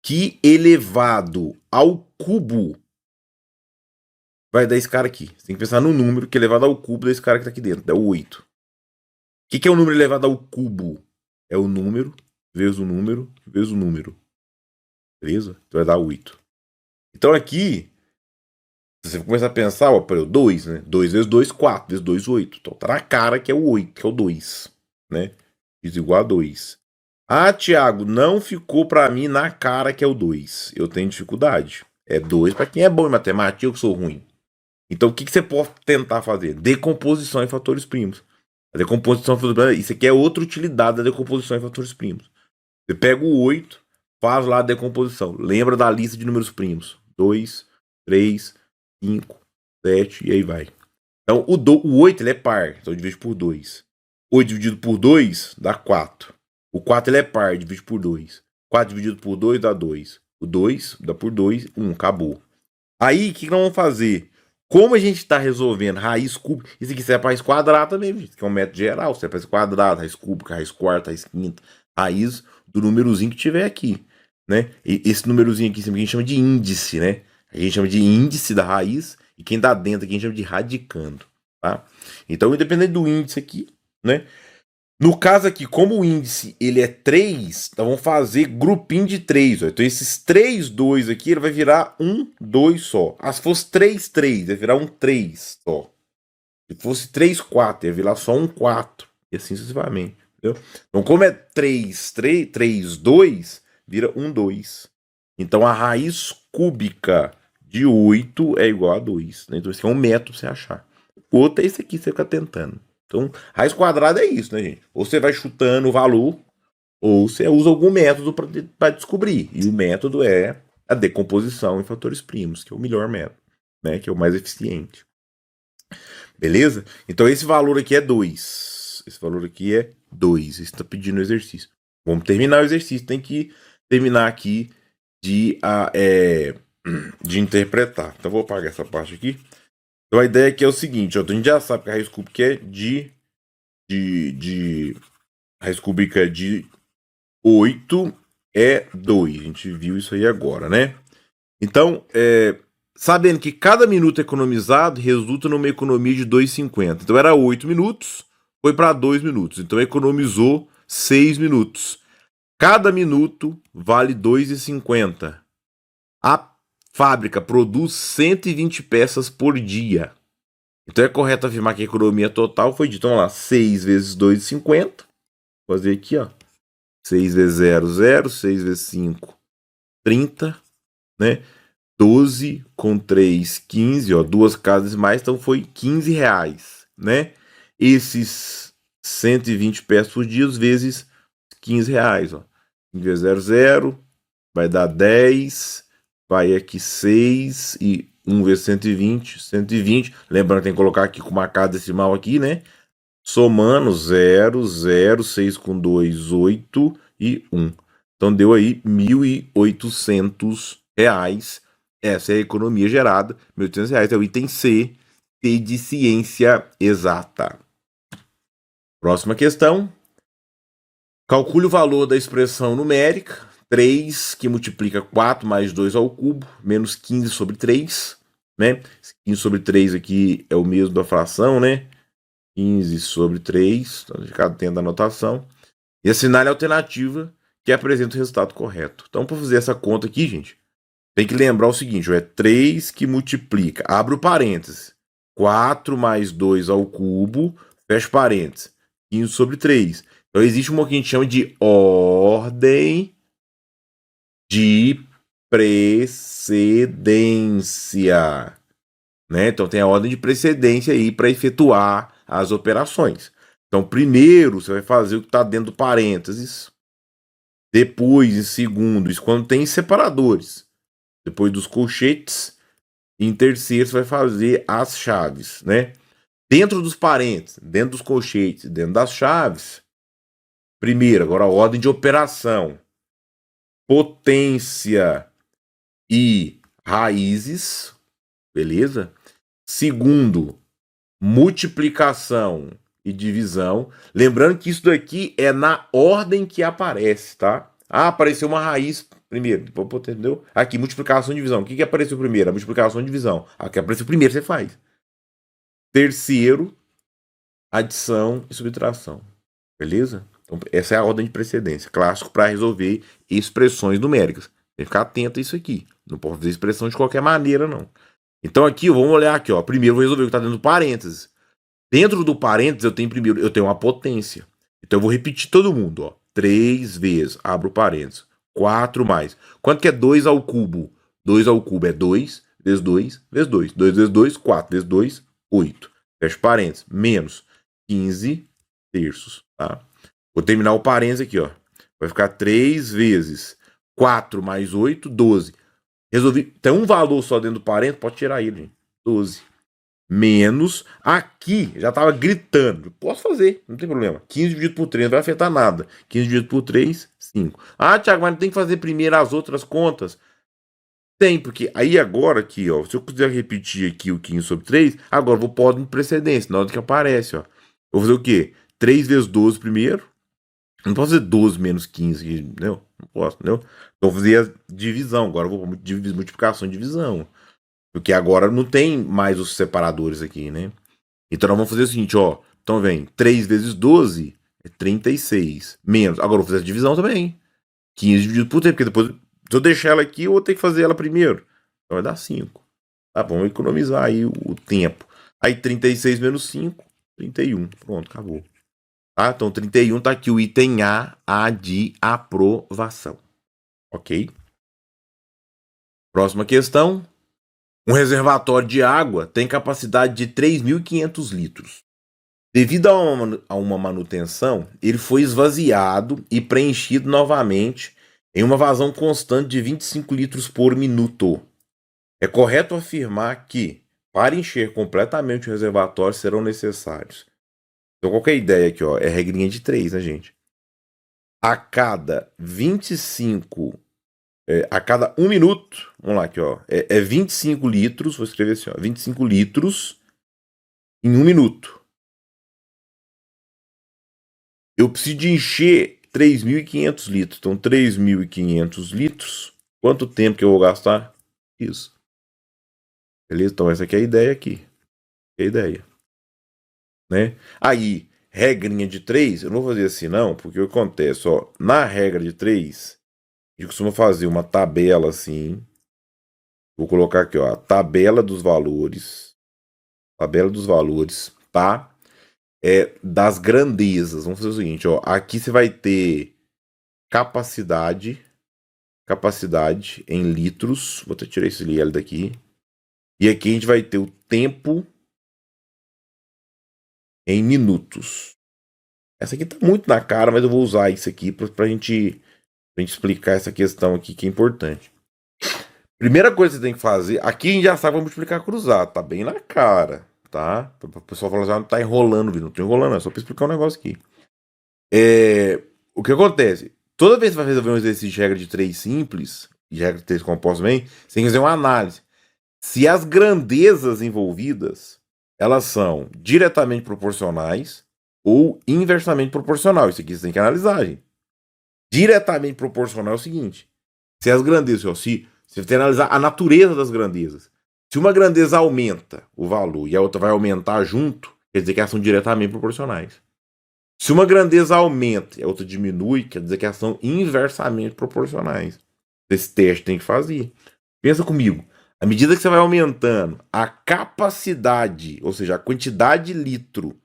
que elevado ao cubo vai dar esse cara aqui. Você tem que pensar no número que elevado ao cubo desse cara que está aqui dentro. Dá o 8. O que é o número elevado ao cubo? É o número vezes o número vezes o número. Beleza? Então vai dar 8. Então aqui, se você começar a pensar, ó, 2, né? 2 vezes 2, 4. Vezes 2, 8. Então tá na cara que é o 8, que é o 2. Né? X igual a 2. Ah, Thiago, não ficou pra mim na cara que é o 2. Eu tenho dificuldade. É 2 pra quem é bom em matemática, eu que sou ruim. Então o que você pode tentar fazer? Decomposição em fatores primos. A decomposição em fatores primos, isso aqui é outra utilidade da decomposição em fatores primos. Você pega o 8, faz lá a decomposição. Lembra da lista de números primos. 2, 3, 5, 7 e aí vai. Então o 8 ele é par, então divide por 2. 8 dividido por 2 dá 4. O 4 ele é par, divide por 2. 4 dividido por 2 dá 2. O 2 dá por 2, 1, acabou. Aí o que nós vamos fazer? Como a gente está resolvendo raiz cúbica, isso aqui serve para raiz quadrada mesmo, que é um método geral, serve para raiz quadrada, raiz cúbica, raiz quarta, raiz quinta, raiz do númerozinho que tiver aqui, né? E esse númerozinho aqui a gente chama de índice, né? A gente chama de índice da raiz e quem dá dentro aqui a gente chama de radicando, tá? Então, independente do índice aqui, né? No caso aqui, como o índice ele é 3, então vamos fazer grupinho de 3. Ó. Então esses 3, 2 aqui, ele vai virar 1, 2 só. Ah, se fosse 3, 3, vai virar um 3 só. Se fosse 3, 4, ia virar só um 4. E assim sucessivamente. Entendeu? Então como é 3, 3, 3, 2, vira 1, 2. Então a raiz cúbica de 8 é igual a 2. Né? Então esse é um método pra você achar. O outro é esse aqui, você fica tentando. Então, raiz quadrada é isso, né, gente? Ou você vai chutando o valor, ou você usa algum método para descobrir. E o método é a decomposição em fatores primos, que é o melhor método, né? Que é o mais eficiente. Beleza? Então, esse valor aqui é 2. Esse valor aqui é 2. Você está pedindo o exercício. Vamos terminar o exercício. Tem que terminar aqui de interpretar. Então, vou apagar essa parte aqui. Então a ideia aqui é o seguinte, ó, a gente já sabe que a raiz cúbica é raiz cúbica de 8 é 2. A gente viu isso aí agora, né? Então, sabendo que cada minuto economizado resulta numa economia de 2,50. Então era 8 minutos, foi para 2 minutos. Então economizou 6 minutos. Cada minuto vale 2,50. A fábrica produz 120 peças por dia. Então é correto afirmar que a economia total foi de, então, lá, 6 vezes 2,50. Vou fazer aqui, ó. 6 vezes 0, 0. 6 vezes 5, 30. Né? 12 com 3, 15. Ó, duas casas mais, então foi 15 reais. Né? Esses 120 peças por dia vezes 15 reais. Ó. 5 vezes 0, 0. Vai dar 10. Vai aqui 6 e 1 vezes 120, 120. Lembrando que tem que colocar aqui com uma casa decimal aqui, né? Somando 0, 0, 6 com 2, 8 e 1. Então deu aí R$ 1.800. Essa é a economia gerada. R$ 1.800 é o item C de ciência exata. Próxima questão. Calcule o valor da expressão numérica 3, que multiplica 4 mais 2 ao cubo, menos 15 sobre 3. Né? 15 sobre 3 aqui é o mesmo da fração, né? 15 sobre 3, então fica tendo a anotação. E assinale a alternativa que apresenta o resultado correto. Então, para fazer essa conta aqui, gente, tem que lembrar o seguinte, é 3 que multiplica, abre o parênteses, 4 mais 2 ao cubo, fecha parênteses, 15 sobre 3. Então, existe uma que a gente chama de ordem de precedência. Né? Então, tem a ordem de precedência aí para efetuar as operações. Então, primeiro você vai fazer o que está dentro do parênteses. Depois, em segundo, isso quando tem separadores. Depois dos colchetes. Em terceiro, você vai fazer as chaves, né? Dentro dos parênteses, dentro dos colchetes, dentro das chaves. Primeiro, agora a ordem de operação. Potência e raízes, beleza? Segundo, multiplicação e divisão. Lembrando que isso daqui é na ordem que aparece, tá? Ah, apareceu uma raiz primeiro, entendeu? Aqui, multiplicação e divisão. O que apareceu primeiro? A multiplicação e divisão. Aqui apareceu primeiro, você faz. Terceiro, adição e subtração. Beleza? Então, essa é a ordem de precedência. Clássico para resolver expressões numéricas. Tem que ficar atento a isso aqui. Não pode fazer expressão de qualquer maneira, não. Então aqui, vamos olhar aqui, ó. Primeiro eu vou resolver o que está dentro do parênteses. Dentro do parênteses eu tenho uma potência. Então eu vou repetir todo mundo, ó. 3 vezes, abro o parênteses. 4 mais. Quanto que é 2 ao cubo? 2 ao cubo é 2 vezes 2 vezes 2. 2 vezes 2, 4 vezes 2, 8. Fecha parênteses. Menos 15 terços, tá? Vou terminar o parênteses aqui, ó. Vai ficar 3 vezes 4 mais 8, 12. Resolvi. Tem um valor só dentro do parênteses, pode tirar ele, gente. 12. Menos. Aqui, já tava gritando. Posso fazer, não tem problema. 15 dividido por 3 não vai afetar nada. 15 dividido por 3, 5. Ah, Thiago, mas não tem que fazer primeiro as outras contas? Tem, porque aí agora aqui, ó. Se eu quiser repetir aqui o 15 sobre 3, agora eu vou pôr ordem de precedência, na hora que aparece, ó. Eu vou fazer o quê? 3 vezes 12 primeiro. Não posso fazer 12 menos 15, entendeu? Não posso, entendeu? Então eu vou fazer a divisão. Agora eu vou multiplicação e divisão. Porque agora não tem mais os separadores aqui, né? Então nós vamos fazer o seguinte, ó. Então vem 3 vezes 12 é 36. Menos. Agora eu vou fazer a divisão também. 15 dividido por 3, porque depois, se eu deixar ela aqui, eu vou ter que fazer ela primeiro. Então vai dar 5. Tá bom, vamos economizar aí o tempo. Aí 36 menos 5, 31. Pronto, acabou. Tá? Então 31 tá aqui o item A de aprovação. Ok? Próxima questão. Um reservatório de água tem capacidade de 3.500 litros. Devido a uma manutenção, ele foi esvaziado e preenchido novamente em uma vazão constante de 25 litros por minuto. É correto afirmar que, para encher completamente o reservatório, serão necessários. Então, qual que é a ideia aqui? Ó? É regrinha de 3, né, gente? A cada 25... a cada 1 minuto, vamos lá aqui, ó, é 25 litros, vou escrever assim, ó, 25 litros em 1 minuto. Eu preciso de encher 3.500 litros. Então, 3.500 litros, quanto tempo que eu vou gastar? Isso. Beleza? Então, essa aqui é a ideia aqui. É a ideia. Né? Aí, regrinha de 3, eu não vou fazer assim não, porque o que acontece, ó, na regra de 3, a gente costuma fazer uma tabela assim. Vou colocar aqui, ó, a tabela dos valores. Tabela dos valores, tá? Das grandezas. Vamos fazer o seguinte, ó. Aqui você vai ter capacidade em litros. Vou até tirar esse L daqui. E aqui a gente vai ter o tempo em minutos. Essa aqui tá muito na cara, mas eu vou usar isso aqui pra gente explicar essa questão aqui que é importante. Primeira coisa que você tem que fazer, aqui a gente já sabe como multiplicar cruzado, tá bem na cara, tá? O pessoal fala assim, não tá enrolando, viu? Não tô enrolando, é só pra explicar um negócio aqui. O que acontece? Toda vez que você vai resolver um exercício de regra de 3 simples, de regra de 3 compostos também, você tem que fazer uma análise. Se as grandezas envolvidas, elas são diretamente proporcionais ou inversamente proporcional. Isso aqui você tem que analisar, gente. Diretamente proporcional é o seguinte. Se as grandezas, ó, se você tem que analisar a natureza das grandezas. Se uma grandeza aumenta o valor e a outra vai aumentar junto, quer dizer que elas são diretamente proporcionais. Se uma grandeza aumenta e a outra diminui, quer dizer que elas são inversamente proporcionais. Esse teste tem que fazer. Pensa comigo. À medida que você vai aumentando a capacidade, ou seja, a quantidade de litro,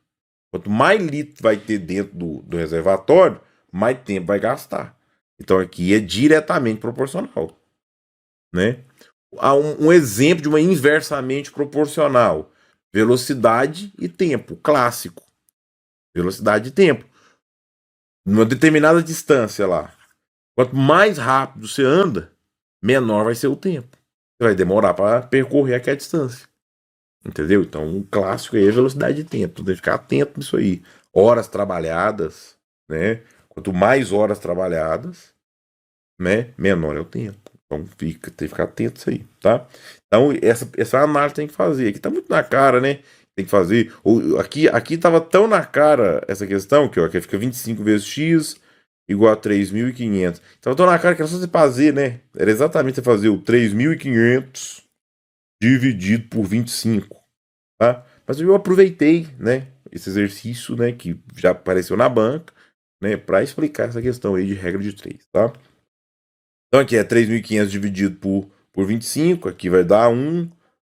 quanto mais litro vai ter dentro do reservatório, mais tempo vai gastar. Então aqui é diretamente proporcional. Né? Há um exemplo de uma inversamente proporcional. Velocidade e tempo, clássico. Velocidade de tempo. Numa determinada distância lá. Quanto mais rápido você anda, menor vai ser o tempo. Você vai demorar para percorrer aquela distância. Entendeu? Então, o clássico aí é velocidade de tempo. Então, tem que ficar atento nisso aí. Horas trabalhadas, né? Quanto mais horas trabalhadas, né? Menor é o tempo. Então, tem que ficar atento nisso aí, tá? Então, essa análise tem que fazer. Aqui tá muito na cara, né? Tem que fazer. Aqui tava tão na cara essa questão que, ó, que fica 25 vezes x igual a 3.500. Tava tão na cara que era só você fazer, né? Era exatamente você fazer o 3.500 dividido por 25, tá? Mas eu aproveitei, né, esse exercício, né, que já apareceu na banca, né, para explicar essa questão aí de regra de 3, tá? Então aqui é 3.500 dividido por 25, aqui vai dar 1,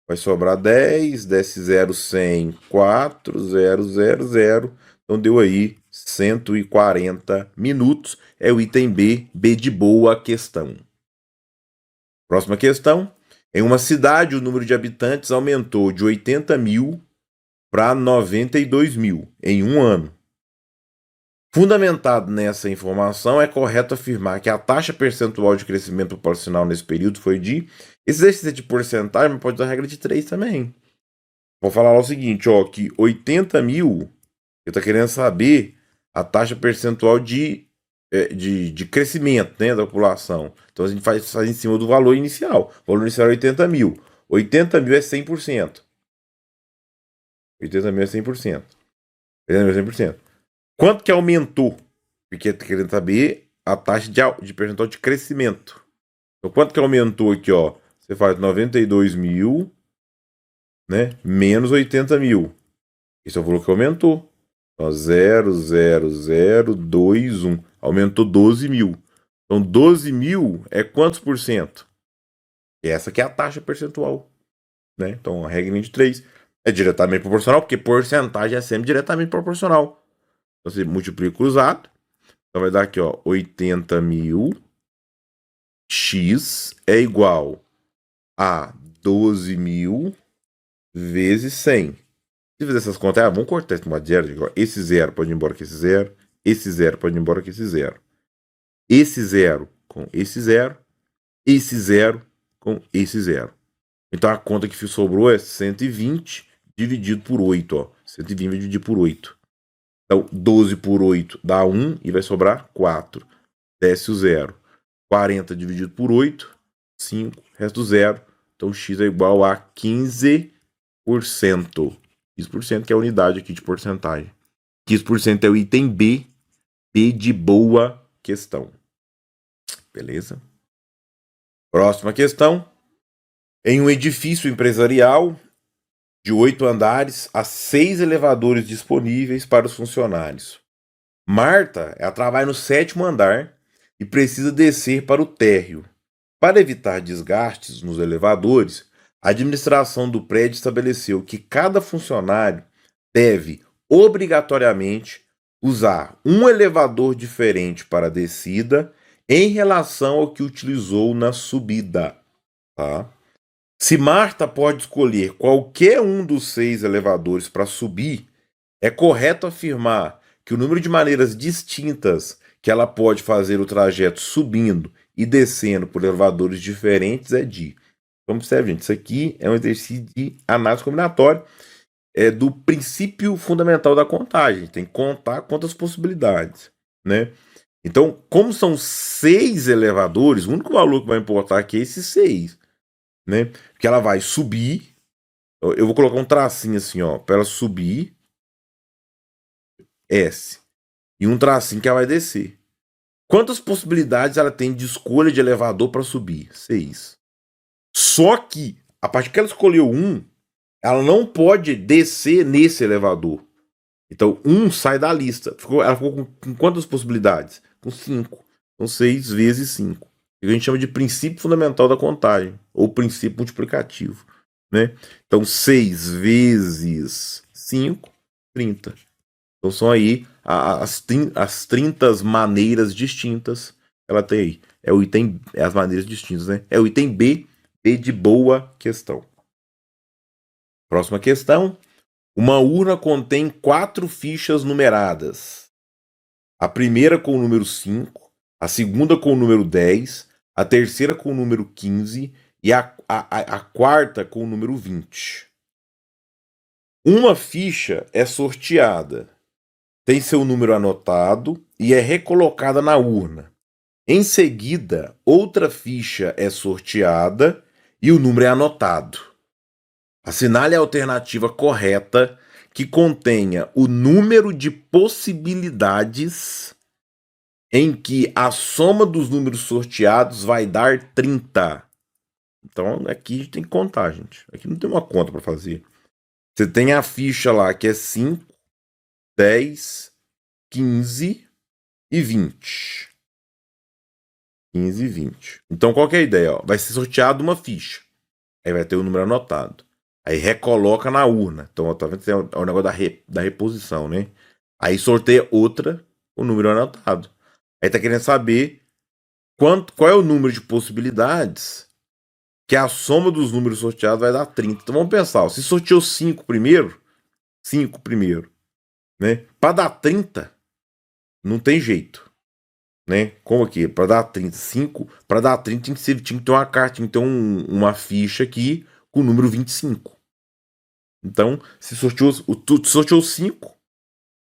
vai sobrar 10, desce 0, 100, 4, 0, 0, 0. Então deu aí 140 minutos. É o item B, B de boa questão. Próxima questão. Em uma cidade, o número de habitantes aumentou de 80 mil para 92 mil em um ano. Fundamentado nessa informação, é correto afirmar que a taxa percentual de crescimento proporcional nesse período foi de... Esse exercício de porcentagem, mas pode dar regra de 3 também. Vou falar lá o seguinte, ó, que 80 mil, eu estou querendo saber a taxa percentual de crescimento, né, da população. Então a gente faz em cima do valor inicial. O valor inicial é 80 mil. 80 mil é 100%. 80 mil é 100%. 80 mil é 100%. Quanto que aumentou? Porque está querendo saber a taxa de percentual de crescimento. Então quanto que aumentou aqui, ó? Você faz 92 mil, né, menos 80 mil. Esse é o valor que aumentou. Então, 0,0021. Aumentou 12 mil. Então, 12 mil é quantos por cento? Essa que é a taxa percentual, né? Então, a regra de 3 é diretamente proporcional, porque porcentagem é sempre diretamente proporcional. Então, você multiplica cruzado. Então, vai dar aqui, ó, 80 mil. X é igual a 12 mil vezes 100. Se fizer essas contas, vamos cortar esse modo de zero. Esse zero pode ir embora com esse zero. Esse zero pode ir embora com esse zero. Esse zero com esse zero. Esse zero com esse zero. Então a conta que sobrou é 120 dividido por 8. Ó. 120 dividido por 8. Então 12 por 8 dá 1 e vai sobrar 4. Desce o zero. 40 dividido por 8, 5. Resto zero. Então x é igual a 15%. 15% que é a unidade aqui de porcentagem. 15% é o item B. B de boa questão. Beleza? Próxima questão. Em um edifício empresarial de 8 andares, há 6 elevadores disponíveis para os funcionários. Marta, ela trabalha no 7º andar e precisa descer para o térreo. Para evitar desgastes nos elevadores, a administração do prédio estabeleceu que cada funcionário deve, obrigatoriamente, usar um elevador diferente para a descida em relação ao que utilizou na subida. Tá? Se Marta pode escolher qualquer um dos 6 elevadores para subir, é correto afirmar que o número de maneiras distintas que ela pode fazer o trajeto subindo e descendo por elevadores diferentes é de... Como observe, gente, isso aqui é um exercício de análise combinatória do princípio fundamental da contagem. Tem que contar quantas possibilidades, né? Então, como são 6 elevadores, o único valor que vai importar aqui é esses 6, né? Porque ela vai subir, eu vou colocar um tracinho assim, ó, para ela subir, S, e um tracinho que ela vai descer. Quantas possibilidades ela tem de escolha de elevador para subir? 6. Só que, a partir que ela escolheu um, ela não pode descer nesse elevador. Então, 1 sai da lista. Ela ficou com quantas possibilidades? Com 5. Então, 6 vezes 5. Que a gente chama de princípio fundamental da contagem, ou princípio multiplicativo, né? Então, 6 vezes 5, 30. Então, são aí as 30 maneiras distintas que ela tem aí. É o item, as maneiras distintas, né? É o item B, B de boa questão. Próxima questão. Uma urna contém 4 fichas numeradas. A primeira com o número 5, a segunda com o número 10, a terceira com o número 15 e a quarta com o número 20. Uma ficha é sorteada, tem seu número anotado e é recolocada na urna. Em seguida, outra ficha é sorteada e o número é anotado. Assinale a alternativa correta que contenha o número de possibilidades em que a soma dos números sorteados vai dar 30. Então aqui a gente tem que contar, gente. Aqui não tem uma conta para fazer. Você tem a ficha lá que é 5, 10, 15 e 20. 15 e 20. Então qual que é a ideia? Ó? Vai ser sorteado uma ficha. Aí vai ter o número anotado. Aí recoloca na urna. Então, ó, tá vendo? É o negócio da reposição, né? Aí sorteia outra, o número anotado. Aí tá querendo saber qual é o número de possibilidades que a soma dos números sorteados vai dar 30. Então vamos pensar, ó, se sorteou 5 primeiro, né? Para dar 30, não tem jeito, né? Como aqui? Para dar 30, 5, para dar 30 tinha que ter uma carta, tinha que ter uma ficha aqui com o número 25. Então, se sorteou 5,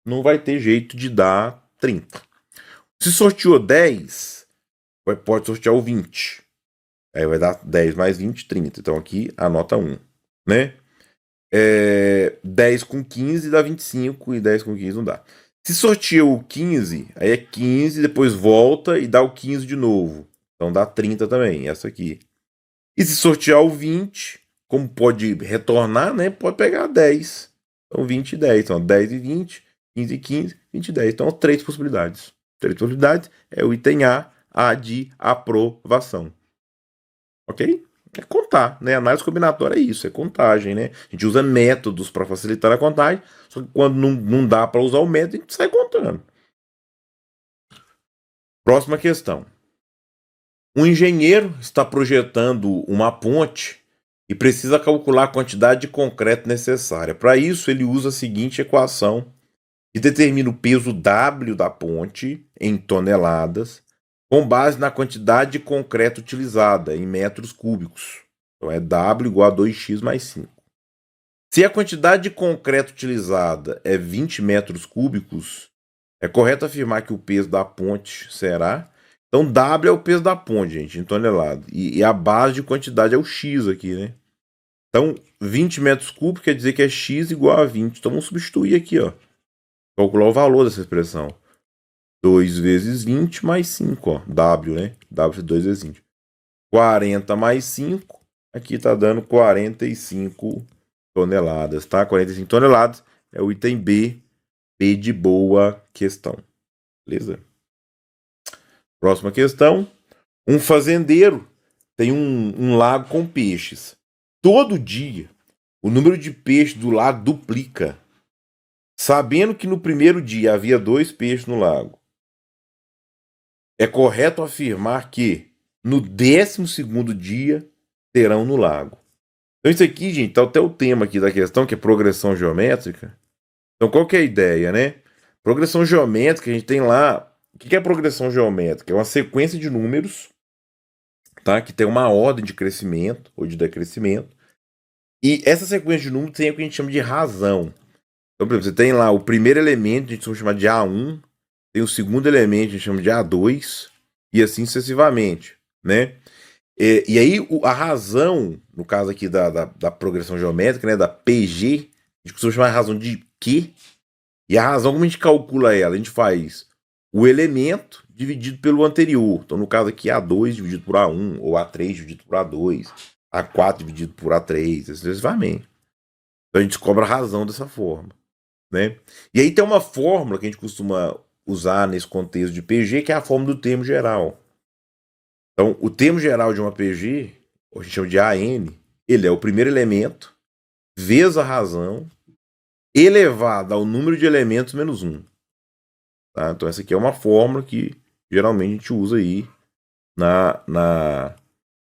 não vai ter jeito de dar 30. Se sorteou 10, pode sortear o 20. Aí vai dar 10 mais 20, 30. Então aqui anota 1, né? 10 com 15 dá 25 e 10 com 15 não dá. Se sorteia o 15, aí é 15, depois volta e dá o 15 de novo. Então dá 30 também, essa aqui. E se sortear o 20, como pode retornar, né? Pode pegar 10. Então 20 e 10. Então 10 e 20, 15 e 15, 20 e 10. Então 3 possibilidades. 3 possibilidades é o item A de aprovação. Ok? É contar, né? Análise combinatória é isso, é contagem, né? A gente usa métodos para facilitar a contagem, só que quando não dá para usar o método, a gente sai contando. Próxima questão. Um engenheiro está projetando uma ponte e precisa calcular a quantidade de concreto necessária. Para isso, ele usa a seguinte equação, que determina o peso W da ponte em toneladas, com base na quantidade de concreto utilizada em metros cúbicos. Então é W igual a 2x mais 5. Se a quantidade de concreto utilizada é 20 metros cúbicos, é correto afirmar que o peso da ponte será... Então W é o peso da ponte, gente, em tonelada. E a base de quantidade é o X aqui, né? Então 20 metros cúbicos quer dizer que é X igual a 20. Então vamos substituir aqui, ó. Calcular o valor dessa expressão. 2 vezes 20 mais 5, ó. W, né? W 2 vezes 20. 40 mais 5. Aqui tá dando 45 toneladas, tá? 45 toneladas é o item B. B de boa questão. Beleza? Próxima questão. Um fazendeiro tem um lago com peixes. Todo dia, o número de peixes do lago duplica. Sabendo que no primeiro dia havia 2 peixes no lago, é correto afirmar que no 12º dia terão no lago. Então isso aqui, gente, tá até o tema aqui da questão, que é progressão geométrica. Então qual que é a ideia, né? Progressão geométrica, a gente tem lá... O que é progressão geométrica? É uma sequência de números, tá? Que tem uma ordem de crescimento ou de decrescimento. E essa sequência de números tem o que a gente chama de razão. Então, por exemplo, você tem lá o primeiro elemento, a gente chama de A1, tem o segundo elemento, a gente chama de A2, e assim sucessivamente, né? E aí a razão, no caso aqui da progressão geométrica, né, da PG, a gente costuma chamar a razão de Q, e a razão, como a gente calcula ela? A gente faz o elemento dividido pelo anterior. Então, no caso aqui, A2 dividido por A1, ou A3 dividido por A2, A4 dividido por A3, sucessivamente. Então, a gente descobre a razão dessa forma, né? E aí tem uma fórmula que a gente costuma usar nesse contexto de PG, que é a fórmula do termo geral. Então, o termo geral de uma PG, a gente chama de AN, ele é o primeiro elemento, vezes a razão, elevado ao número de elementos menos 1. Tá? Então, essa aqui é uma fórmula que geralmente a gente usa aí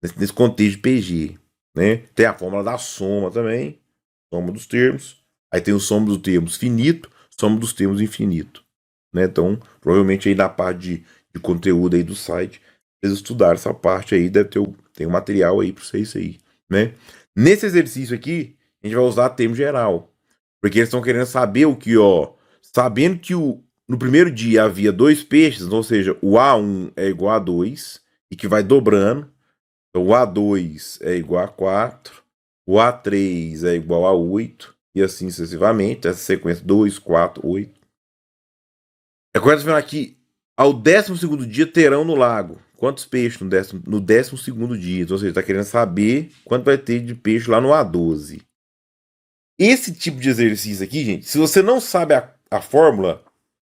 nesse contexto de PG. Né? Tem a fórmula da soma também, soma dos termos. Aí tem o soma dos termos finito, soma dos termos infinito. Né? Então, provavelmente aí na parte de conteúdo aí do site, vocês estudaram essa parte aí, deve ter tem um material aí para vocês aí, né? Nesse exercício aqui, a gente vai usar termo geral, porque eles estão querendo saber o que, ó, sabendo que no primeiro dia havia 2 peixes, ou seja, o A1 é igual a 2, e que vai dobrando, então o A2 é igual a 4, o A3 é igual a 8, e assim sucessivamente, essa sequência 2, 4, 8. É correto afirmar que ao 12º dia terão no lago quantos peixes no 12º dia. Então, ou seja, está querendo saber quanto vai ter de peixe lá no A12. Esse tipo de exercício aqui, gente, se você não sabe a fórmula,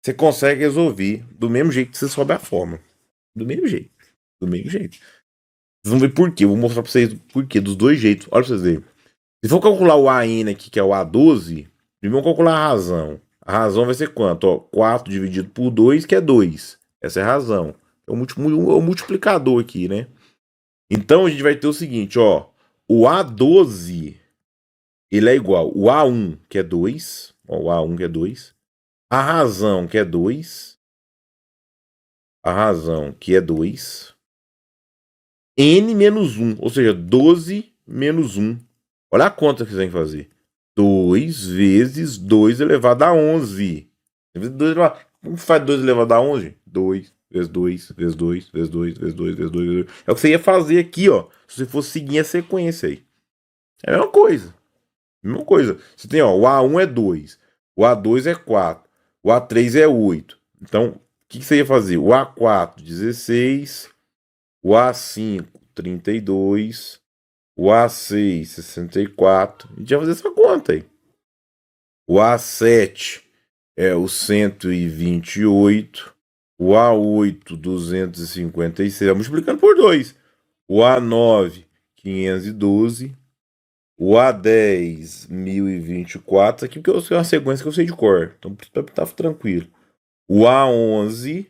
você consegue resolver do mesmo jeito que você soube a fórmula. Do mesmo jeito. Do mesmo jeito. Vocês vão ver por quê. Eu vou mostrar para vocês por quê. Dos dois jeitos. Olha para vocês verem. Se for calcular o AN aqui, que é o A12, primeiro vamos calcular a razão. A razão vai ser quanto? Ó, 4 dividido por 2, que é 2. Essa é a razão. É o multiplicador aqui, né? Então a gente vai ter o seguinte, ó. O A12, ele é igual. O A1, que é 2. Ó, o A1, que é 2. A razão, que é 2. A razão, que é 2. N menos 1, ou seja, 12 menos 1. Olha a conta que vocês têm que fazer. 2 vezes 2 elevado a 11. Como faz 2 elevado a 11? 2 vezes 2, vezes 2, vezes 2, vezes 2, vezes 2, vezes 2. É o que você ia fazer aqui, ó. Se você fosse seguir a sequência aí. É a mesma coisa. Mesma coisa. Você tem, ó, o A1 é 2. O A2 é 4. O A3 é 8. Então, o que você ia fazer? O A4, 16. O A5, 32. O A6, 64. A gente vai fazer essa conta aí. O A7 é o 128. O A8, 256. Multiplicando por 2. O A9, 512. O A10, 1024. Aqui porque é uma sequência que eu sei de cor. Então tá tranquilo. O A11,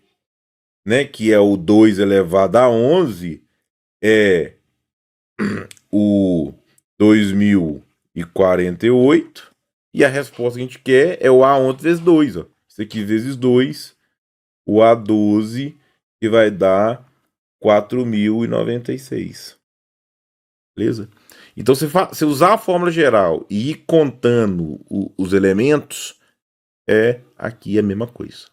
né, que é o 2 elevado a 11, é o 2048. E a resposta que a gente quer é o A11 vezes 2. Ó. Isso aqui vezes 2. O A12, que vai dar 4.096. Beleza? Então, você usar a fórmula geral e ir contando os elementos, é aqui a mesma coisa.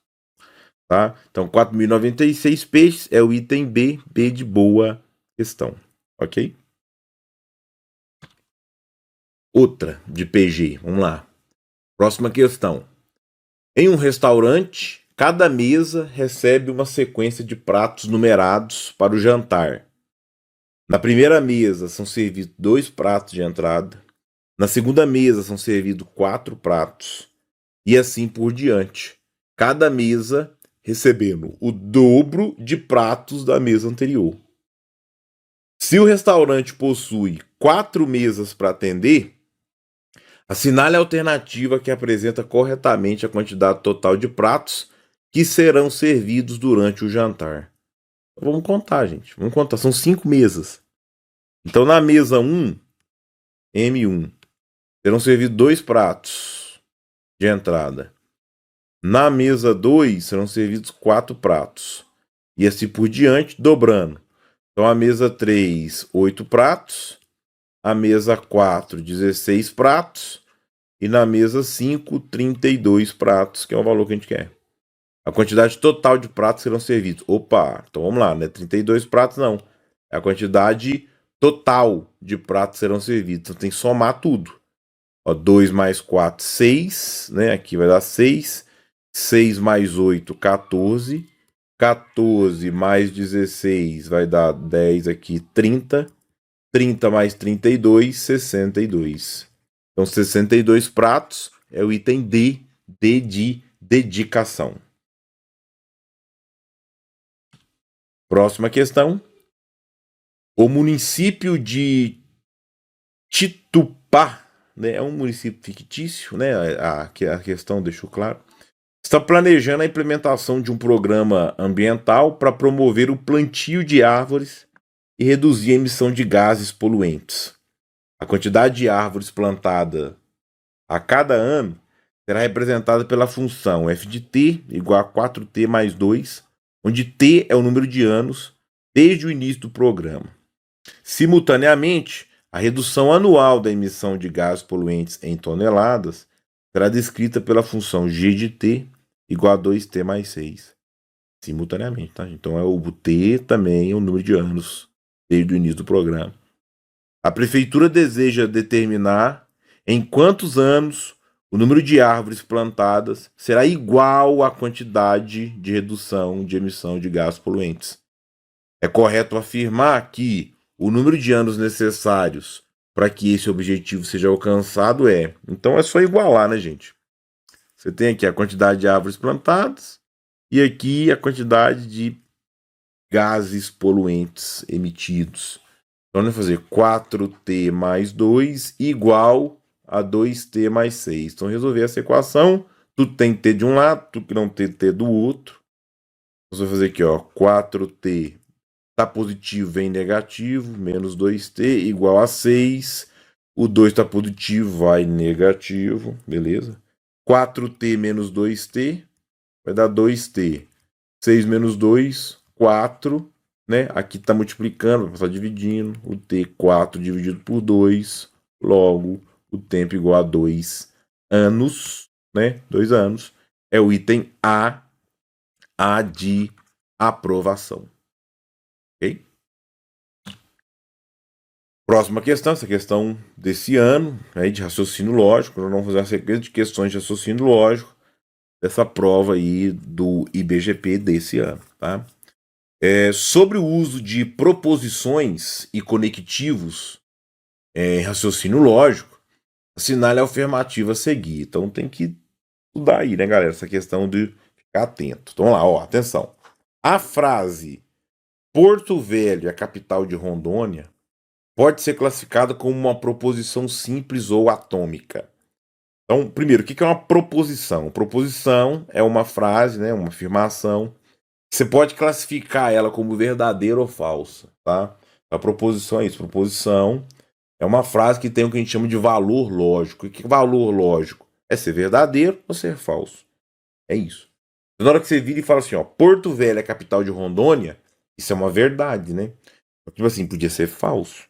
Tá? Então, 4.096 peixes é o item B, B de boa questão. Ok? Outra de PG. Vamos lá. Próxima questão. Em um restaurante, cada mesa recebe uma sequência de pratos numerados para o jantar. Na primeira mesa são servidos 2 pratos de entrada. Na segunda mesa são servidos 4 pratos. E assim por diante. Cada mesa recebendo o dobro de pratos da mesa anterior. Se o restaurante possui 4 mesas para atender, assinale a alternativa que apresenta corretamente a quantidade total de pratos que serão servidos durante o jantar. Vamos contar, gente. Vamos contar. São 5 mesas. Então, na mesa 1, M1, serão servidos 2 pratos de entrada. Na mesa 2, serão servidos 4 pratos. E assim por diante, dobrando. Então, a mesa 3, 8 pratos. A mesa 4, 16 pratos. E na mesa 5, 32 pratos, que é o valor que a gente quer. A quantidade total de pratos serão servidos. Opa, então vamos lá, não é 32 pratos não. É a quantidade total de pratos serão servidos. Então tem que somar tudo. Ó, 2 mais 4, 6, né? Aqui vai dar 6. 6 mais 8, 14. 14 mais 16 vai dar 10 aqui, 30. 30 mais 32, 62. Então, 62 pratos é o item D, D de dedicação. Próxima questão. O município de Titupá, né, é um município fictício, né? A questão deixou claro. Está planejando a implementação de um programa ambiental para promover o plantio de árvores e reduzir a emissão de gases poluentes. A quantidade de árvores plantada a cada ano será representada pela função f de t igual a 4t mais 2, onde t é o número de anos desde o início do programa. Simultaneamente, a redução anual da emissão de gases poluentes em toneladas será descrita pela função g de t igual a 2t mais 6. Simultaneamente, tá? Então o t também é o número de anos desde o início do programa. A prefeitura deseja determinar em quantos anos o número de árvores plantadas será igual à quantidade de redução de emissão de gases poluentes. É correto afirmar que o número de anos necessários para que esse objetivo seja alcançado então é só igualar, né, gente? Você tem aqui a quantidade de árvores plantadas e aqui a quantidade de gases poluentes emitidos. Então, vamos fazer 4t mais 2 igual a 2t mais 6. Então, resolver essa equação, tudo tem t de um lado, tudo que não tem t do outro. Então, você vai fazer aqui, ó, 4t está positivo, vem negativo, menos 2t igual a 6. O 2 está positivo, vai negativo, beleza? 4t menos 2t vai dar 2t. 6 menos 2, 4, né? Aqui está multiplicando, vai passar dividindo. O t, 4 dividido por 2, logo o tempo igual a 2 anos, né? 2 anos. É o item A de aprovação. Ok? Próxima questão, essa questão desse ano, né, de raciocínio lógico. Nós vamos fazer uma sequência de questões de raciocínio lógico dessa prova aí do IBGP desse ano, tá? Sobre o uso de proposições e conectivos em raciocínio lógico, assinale a afirmativa a seguir. Então tem que estudar aí, né, galera, essa questão de ficar atento. Então vamos lá, ó, atenção. A frase Porto Velho é a capital de Rondônia pode ser classificada como uma proposição simples ou atômica. Então, primeiro, o que é uma proposição? Proposição é uma frase, né, uma afirmação. Você pode classificar ela como verdadeira ou falsa, tá? A proposição é isso. Proposição é uma frase que tem o que a gente chama de valor lógico. E que valor lógico? É ser verdadeiro ou ser falso. É isso. Na hora que você vira e fala assim, ó, Porto Velho é a capital de Rondônia, isso é uma verdade, né? Tipo assim, podia ser falso.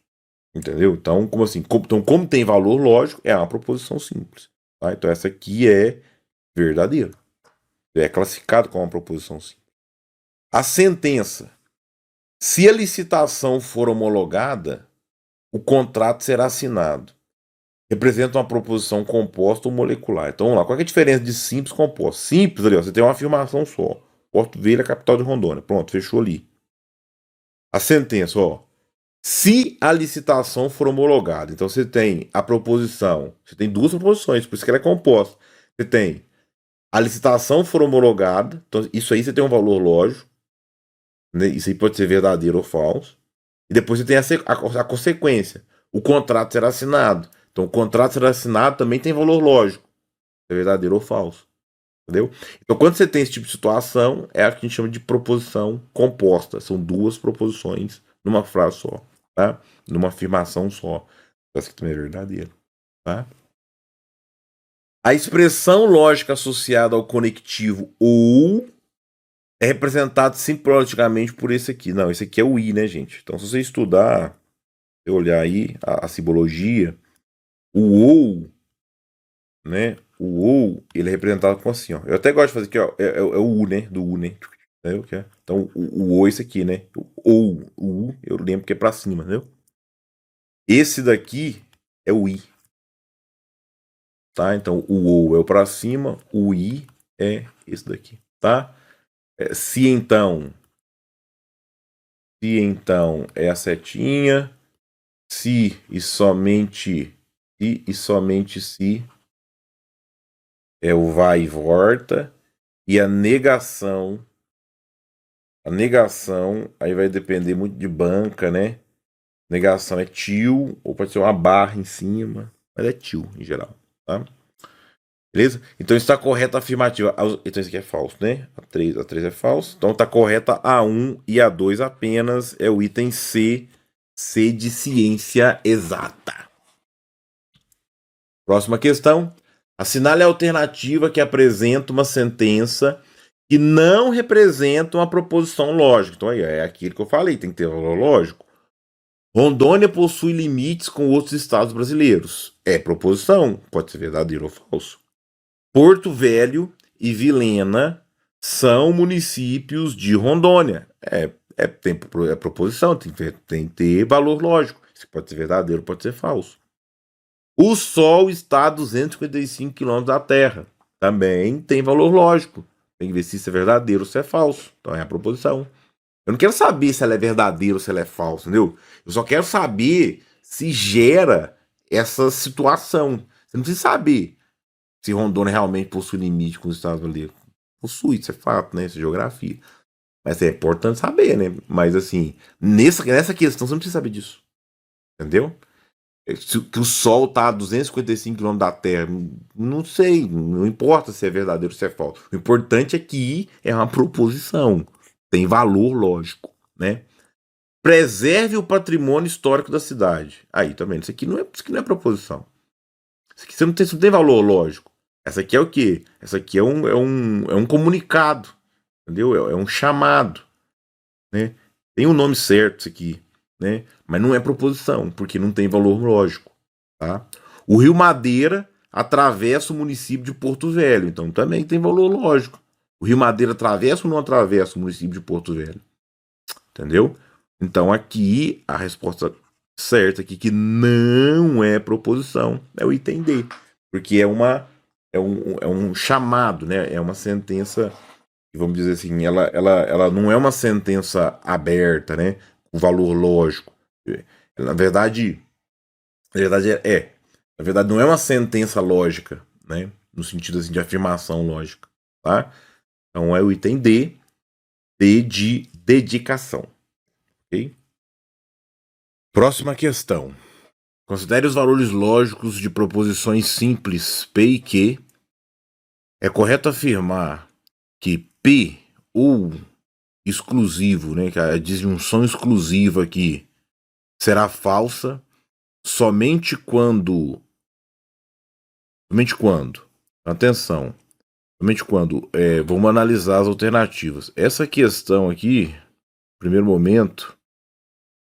Entendeu? Então, como assim? Como tem valor lógico, é uma proposição simples. Tá? Então, essa aqui é verdadeira. É classificado como uma proposição simples. A sentença. Se a licitação for homologada, o contrato será assinado. Representa uma proposição composta ou molecular. Então, vamos lá. Qual é a diferença de simples e composto? Simples, ali, ó, você tem uma afirmação só. Porto Velho é a capital de Rondônia. Pronto, fechou ali. A sentença, ó. Se a licitação for homologada, então você tem a proposição, você tem duas proposições, por isso que ela é composta. Você tem a licitação for homologada, então isso aí você tem um valor lógico, né? Isso aí pode ser verdadeiro ou falso. E depois você tem a consequência, o contrato será assinado. Então o contrato será assinado também tem valor lógico, é verdadeiro ou falso. Entendeu? Então quando você tem esse tipo de situação, é a que a gente chama de proposição composta. São duas proposições numa frase só. Tá? Numa afirmação só. Essa aqui também é verdadeira. Tá? A expressão lógica associada ao conectivo ou é representada simbolicamente por esse aqui. Não, esse aqui é o I, né, gente? Então, se você estudar, se olhar aí a simbologia, o ou, né? O ou, ele é representado com assim, ó. Eu até gosto de fazer aqui, ó. É o U, né? Do U, né? Então, o ou é esse aqui, né? O U, eu lembro que é pra cima, entendeu? Esse daqui é o I. Tá? Então, o ou é o para cima, o I é esse daqui, tá? Se então é a setinha, se e somente se é o vai e volta, e a negação aí vai depender muito de banca, né? Negação é til, ou pode ser uma barra em cima, mas é til em geral, tá? Beleza? Então está correta a afirmativa. Então isso aqui é falso, né? A 3 é falso. Então está correta a 1 e a 2 apenas. É o item C. C de ciência exata. Próxima questão. Assinale a alternativa que apresenta uma sentença que não representa uma proposição lógica. Então, aí, é aquilo que eu falei, tem que ter valor lógico. Rondônia possui limites com outros estados brasileiros. É proposição, pode ser verdadeiro ou falso. Porto Velho e Vilhena são municípios de Rondônia. É proposição, tem que ter valor lógico. Isso pode ser verdadeiro, pode ser falso. O Sol está a 255 quilômetros da Terra. Também tem valor lógico. Tem que ver se isso é verdadeiro ou se é falso. Então é a proposição. Eu não quero saber se ela é verdadeira ou se ela é falsa, entendeu? Eu só quero saber se gera essa situação. Você não precisa saber se Rondônia realmente possui limite com os Estados Unidos. Possui, isso é fato, né? Isso é geografia. Mas é importante saber, né? Mas assim, nessa questão você não precisa saber disso. Entendeu? Que o Sol está a 255 km da Terra, não sei, não importa se é verdadeiro ou se é falso. O importante é que é uma proposição, tem valor lógico, né? Preserve o patrimônio histórico da cidade. Aí também, isso aqui não é proposição. Isso aqui você não tem valor lógico. Essa aqui é o quê? Essa aqui é um comunicado, entendeu? É um chamado, né? Tem um nome certo isso aqui, né? Mas não é proposição, porque não tem valor lógico, tá? O Rio Madeira atravessa o município de Porto Velho, então também tem valor lógico. O Rio Madeira atravessa ou não atravessa o município de Porto Velho? Entendeu? Então aqui a resposta certa aqui que não é proposição é o item D, porque é um chamado, né? É uma sentença, vamos dizer assim, ela não é uma sentença aberta, né? Com valor lógico. Na verdade na verdade não é uma sentença lógica, né? No sentido assim de afirmação lógica, tá? Então é o item D de dedicação, ok? Próxima questão. Considere os valores lógicos de proposições simples P e Q. É correto afirmar que P ou exclusivo, né, que a disjunção exclusiva aqui será falsa somente quando. Atenção. Somente quando. Vamos analisar as alternativas. Essa questão aqui, no primeiro momento,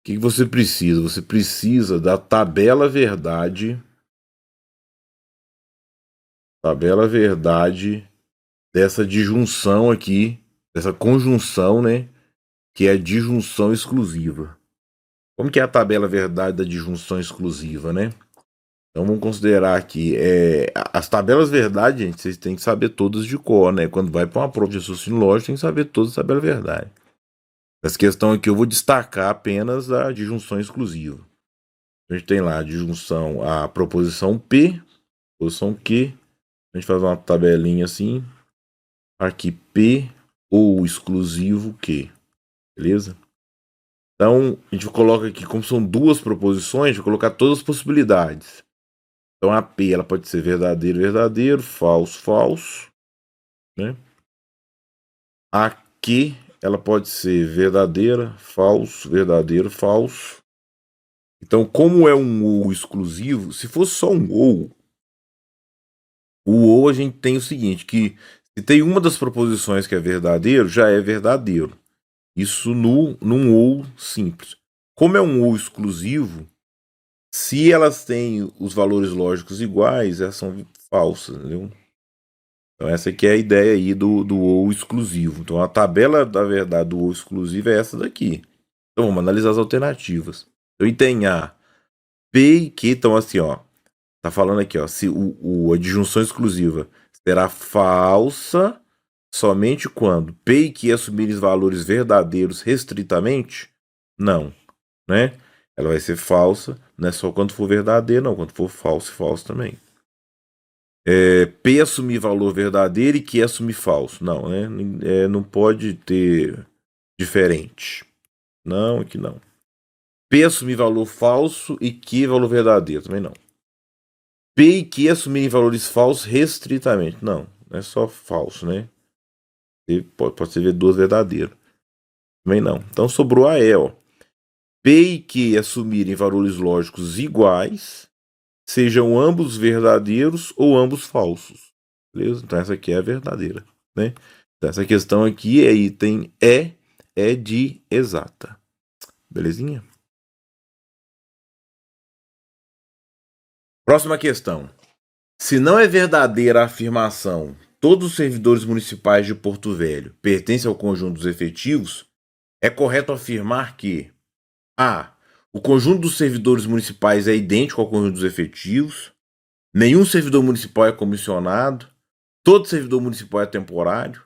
o que você precisa? Você precisa da tabela verdade. Tabela verdade dessa disjunção aqui, dessa conjunção, né? Que é a disjunção exclusiva. Como que é a tabela verdade da disjunção exclusiva, né? Então vamos considerar aqui, as tabelas verdade, gente, vocês têm que saber todas de cor, né? Quando vai para uma prova de raciocínio lógico, tem que saber todas as tabelas verdade. Essa questão aqui eu vou destacar apenas a disjunção exclusiva. A gente tem lá a disjunção, a proposição P, proposição Q. A gente faz uma tabelinha assim. Aqui P ou exclusivo Q. Beleza? Então, a gente coloca aqui, como são duas proposições, a gente vai colocar todas as possibilidades. Então, a P ela pode ser verdadeiro, verdadeiro, falso, falso. Né? A Q ela pode ser verdadeira, falso, verdadeiro, falso. Então, como é um ou exclusivo, se fosse só um ou, o ou a gente tem o seguinte, que se tem uma das proposições que é verdadeiro, já é verdadeiro. Isso num ou simples. Como é um ou exclusivo, se elas têm os valores lógicos iguais, elas são falsas, entendeu? Então essa aqui é a ideia aí do ou exclusivo. Então a tabela da verdade do ou exclusivo é essa daqui. Então vamos analisar as alternativas. Então item A, P e Q, então assim, ó, tá falando aqui, ó, se a disjunção exclusiva será falsa somente quando P e Q assumirem valores verdadeiros restritamente? Não, né? Ela vai ser falsa, não é só quando for verdadeiro, não, quando for falso, falso também. P assumir valor verdadeiro e Q assumir falso. Não, né? Não pode ter diferente. Não, aqui não. P assumir valor falso e Q valor verdadeiro. Também não. P e Q assumirem valores falsos restritamente. Não é só falso, né? Pode ser duas verdadeiras. Também não. Então sobrou a E, ó. P e Q assumirem valores lógicos iguais sejam ambos verdadeiros ou ambos falsos. Beleza? Então essa aqui é a verdadeira, né? Então essa questão aqui é item é de exata. Belezinha? Próxima questão. Se não é verdadeira a afirmação todos os servidores municipais de Porto Velho pertencem ao conjunto dos efetivos, é correto afirmar que a. O conjunto dos servidores municipais é idêntico ao conjunto dos efetivos, nenhum servidor municipal é comissionado, todo servidor municipal é temporário,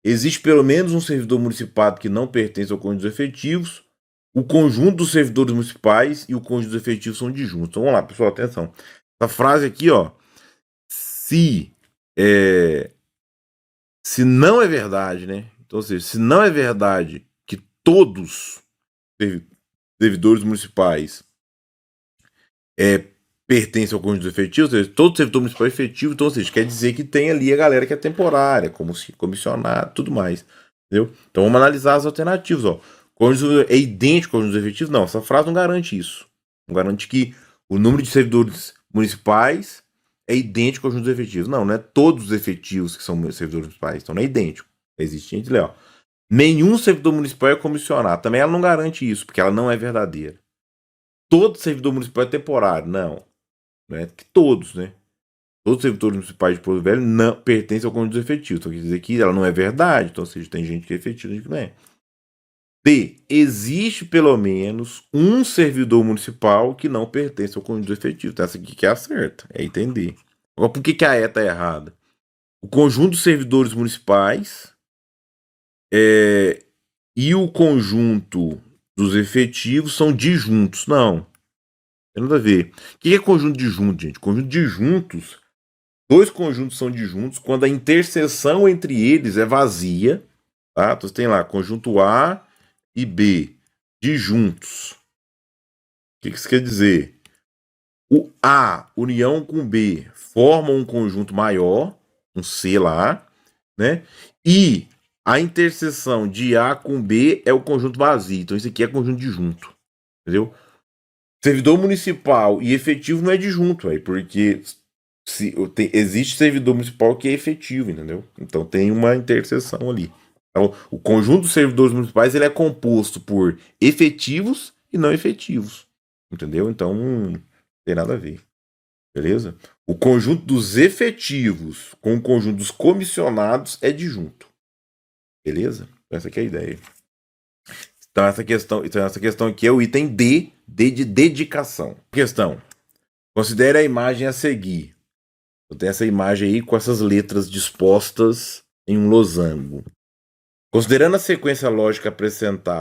existe pelo menos um servidor municipal que não pertence ao conjunto dos efetivos, o conjunto dos servidores municipais e o conjunto dos efetivos são disjuntos. Então vamos lá, pessoal, atenção. Essa frase aqui, ó, se não é verdade, né? Então, ou seja, se não é verdade que todos servidores municipais pertencem ao conjunto dos efetivos, ou seja, todo servidor municipal é efetivo, então, ou seja, quer dizer que tem ali a galera que é temporária, como comissionado, tudo mais, entendeu? Então vamos analisar as alternativas, ó. Cônjuge é idêntico ao conjunto dos efetivos? Não, essa frase não garante isso. Não garante que o número de servidores municipais é idêntico ao conjunto dos efetivos. Não, não é todos os efetivos que são servidores municipais, então não é idêntico. Existe, gente, ó. Nenhum servidor municipal é comissionado. Também ela não garante isso, porque ela não é verdadeira. Todo servidor municipal é temporário. Não. Não é que todos, né? Todos os servidores municipais de Porto Velho não pertencem ao conjunto dos efetivos. Então quer dizer que ela não é verdade. Então, ou seja, tem gente que é efetiva e gente que não é. D. Existe pelo menos um servidor municipal que não pertence ao conjunto dos efetivos. Então essa aqui que é a certa. É entender. Agora, por que a E está errada? O conjunto dos servidores municipais e o conjunto dos efetivos são disjuntos. Não. Tem nada a ver. O que é conjunto disjunto, gente? Conjunto disjuntos. Dois conjuntos são disjuntos quando a interseção entre eles é vazia. Tá? Então você tem lá conjunto A e B disjuntos. O que isso quer dizer? O A, união com B, formam um conjunto maior, um C lá, né? E a interseção de A com B é o conjunto vazio. Então isso aqui é conjunto disjunto. Entendeu? Servidor municipal e efetivo não é disjunto, aí, porque existe servidor municipal que é efetivo, entendeu? Então tem uma interseção ali. Então, o conjunto dos servidores municipais ele é composto por efetivos e não efetivos, entendeu? Então não tem nada a ver, beleza? O conjunto dos efetivos com o conjunto dos comissionados é disjunto, beleza? Essa aqui é a ideia. Então essa questão aqui é o item D de dedicação. Questão. Considere a imagem a seguir. Eu tenho essa imagem aí com essas letras dispostas em um losango. Considerando a sequência lógica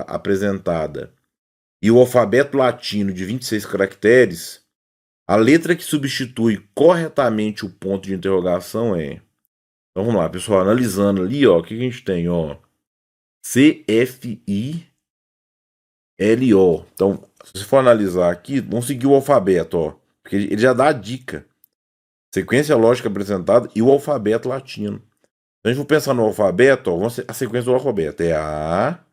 apresentada e o alfabeto latino de 26 caracteres, a letra que substitui corretamente o ponto de interrogação é... Então vamos lá, pessoal, analisando ali, ó, o que a gente tem, ó? CFI LO. Então, se você for analisar aqui, vamos seguir o alfabeto, ó, porque ele já dá a dica. Sequência lógica apresentada e o alfabeto latino. Então, a gente for pensar no alfabeto, ó, a sequência do alfabeto é A,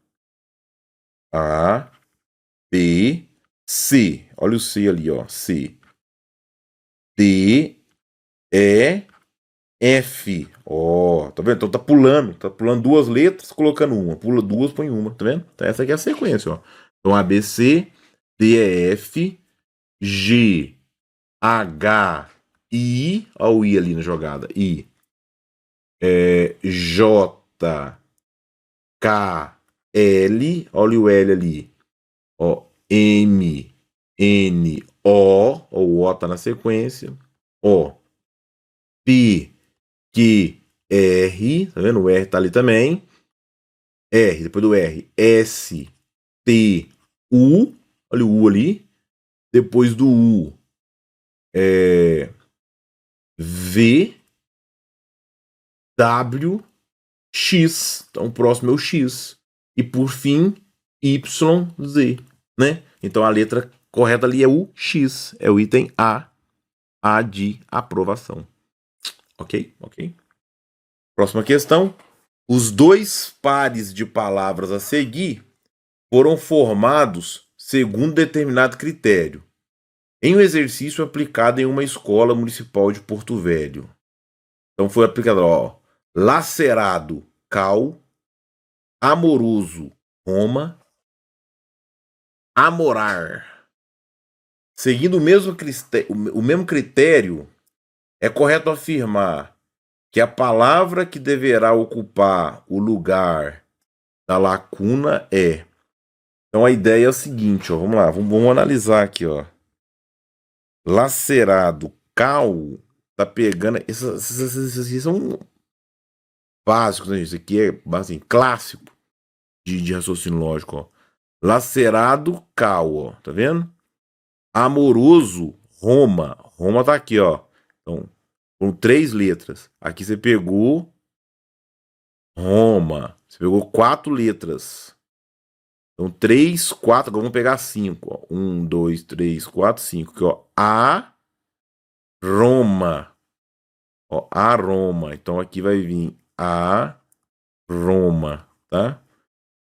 B, C. Olha o C ali, ó, C. D, E, F. Ó, tá vendo? Então tá pulando duas letras, colocando uma. Pula duas, põe uma, tá vendo? Então essa aqui é a sequência, ó. Então A, B, C, D, E, F, G, H, I, olha o I ali na jogada, I, J, K, L, olha o L ali, ó, M, N, o O tá na sequência, ó, P, Q, R, tá vendo? O R tá ali também, R, depois do R, S, T, U, olha o U ali, depois do U, V, W, X. Então o próximo é o X. E por fim, Y, Z. Né? Então a letra correta ali é o X. É o item A de aprovação. Ok? Ok. Próxima questão. Os dois pares de palavras a seguir foram formados segundo determinado critério. em um exercício aplicado em uma escola municipal de Porto Velho. Então foi aplicado, ó, lacerado, cal, amoroso, Roma, amorar. Seguindo o mesmo critério, é correto afirmar que a palavra que deverá ocupar o lugar da lacuna é. Então a ideia é o seguinte, ó, vamos lá, vamos analisar aqui, ó. Lacerado, cal, tá pegando. Esses são básicos, né? Isso aqui é assim, clássico de raciocínio lógico, ó. Lacerado, cal, ó, tá vendo? Amoroso, Roma. Roma tá aqui, ó. Então, com 3 letras. Aqui você pegou Roma. Você pegou 4 letras. Então, 3, 4. Agora vamos pegar 5. 1, 2, 3, 4, 5. Aqui, ó. A Roma. Ó, a Roma. Então, aqui vai vir a Roma, tá?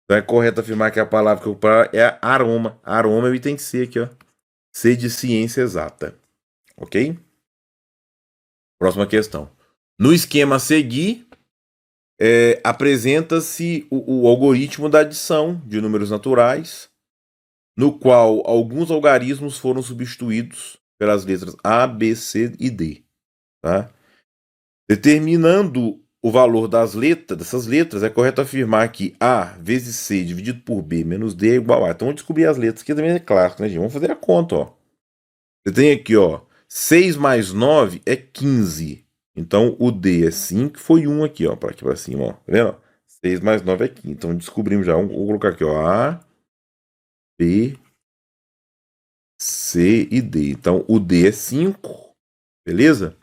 Então, é correto afirmar que a palavra que eu ocupar é aroma. Aroma é o item C aqui, ó. C de ciência exata. Ok? Próxima questão. No esquema a seguir, apresenta-se o algoritmo da adição de números naturais, no qual alguns algarismos foram substituídos pelas letras A, B, C e D. Tá? Determinando o valor dessas letras, é correto afirmar que A vezes C dividido por B menos D é igual a. Então vamos descobrir as letras, que também é clássico, né, gente? Vamos fazer a conta, ó. Você tem aqui, ó, 6 mais 9 é 15. Então, o D é 5, foi 1 aqui, ó, para aqui para cima, ó. Tá vendo? 6 mais 9 é 15. Então, descobrimos já. Vou colocar aqui, ó, A, B, C e D. Então, o D é 5, beleza?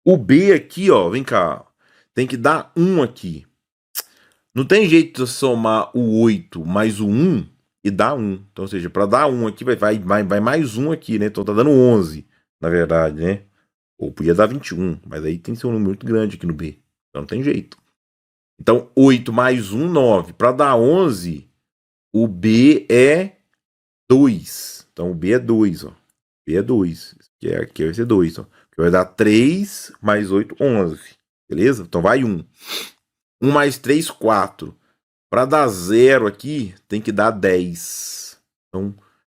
O B aqui, ó, vem cá, tem que dar 1 aqui. Não tem jeito de somar o 8 mais o 1 e dar 1. Então, ou seja, para dar 1 aqui, vai mais 1 aqui, né? Então, tá dando 11, na verdade, né? Ou podia dar 21, mas aí tem que ser um número muito grande aqui no B. Então não tem jeito. Então 8 mais 1, 9. Para dar 11, o B é 2. Então o B é 2, ó. O B é 2. Aqui vai ser 2, ó. Que vai dar 3 mais 8, 11. Beleza? Então vai 1. 1 mais 3, 4. Para dar 0 aqui, tem que dar 10. Então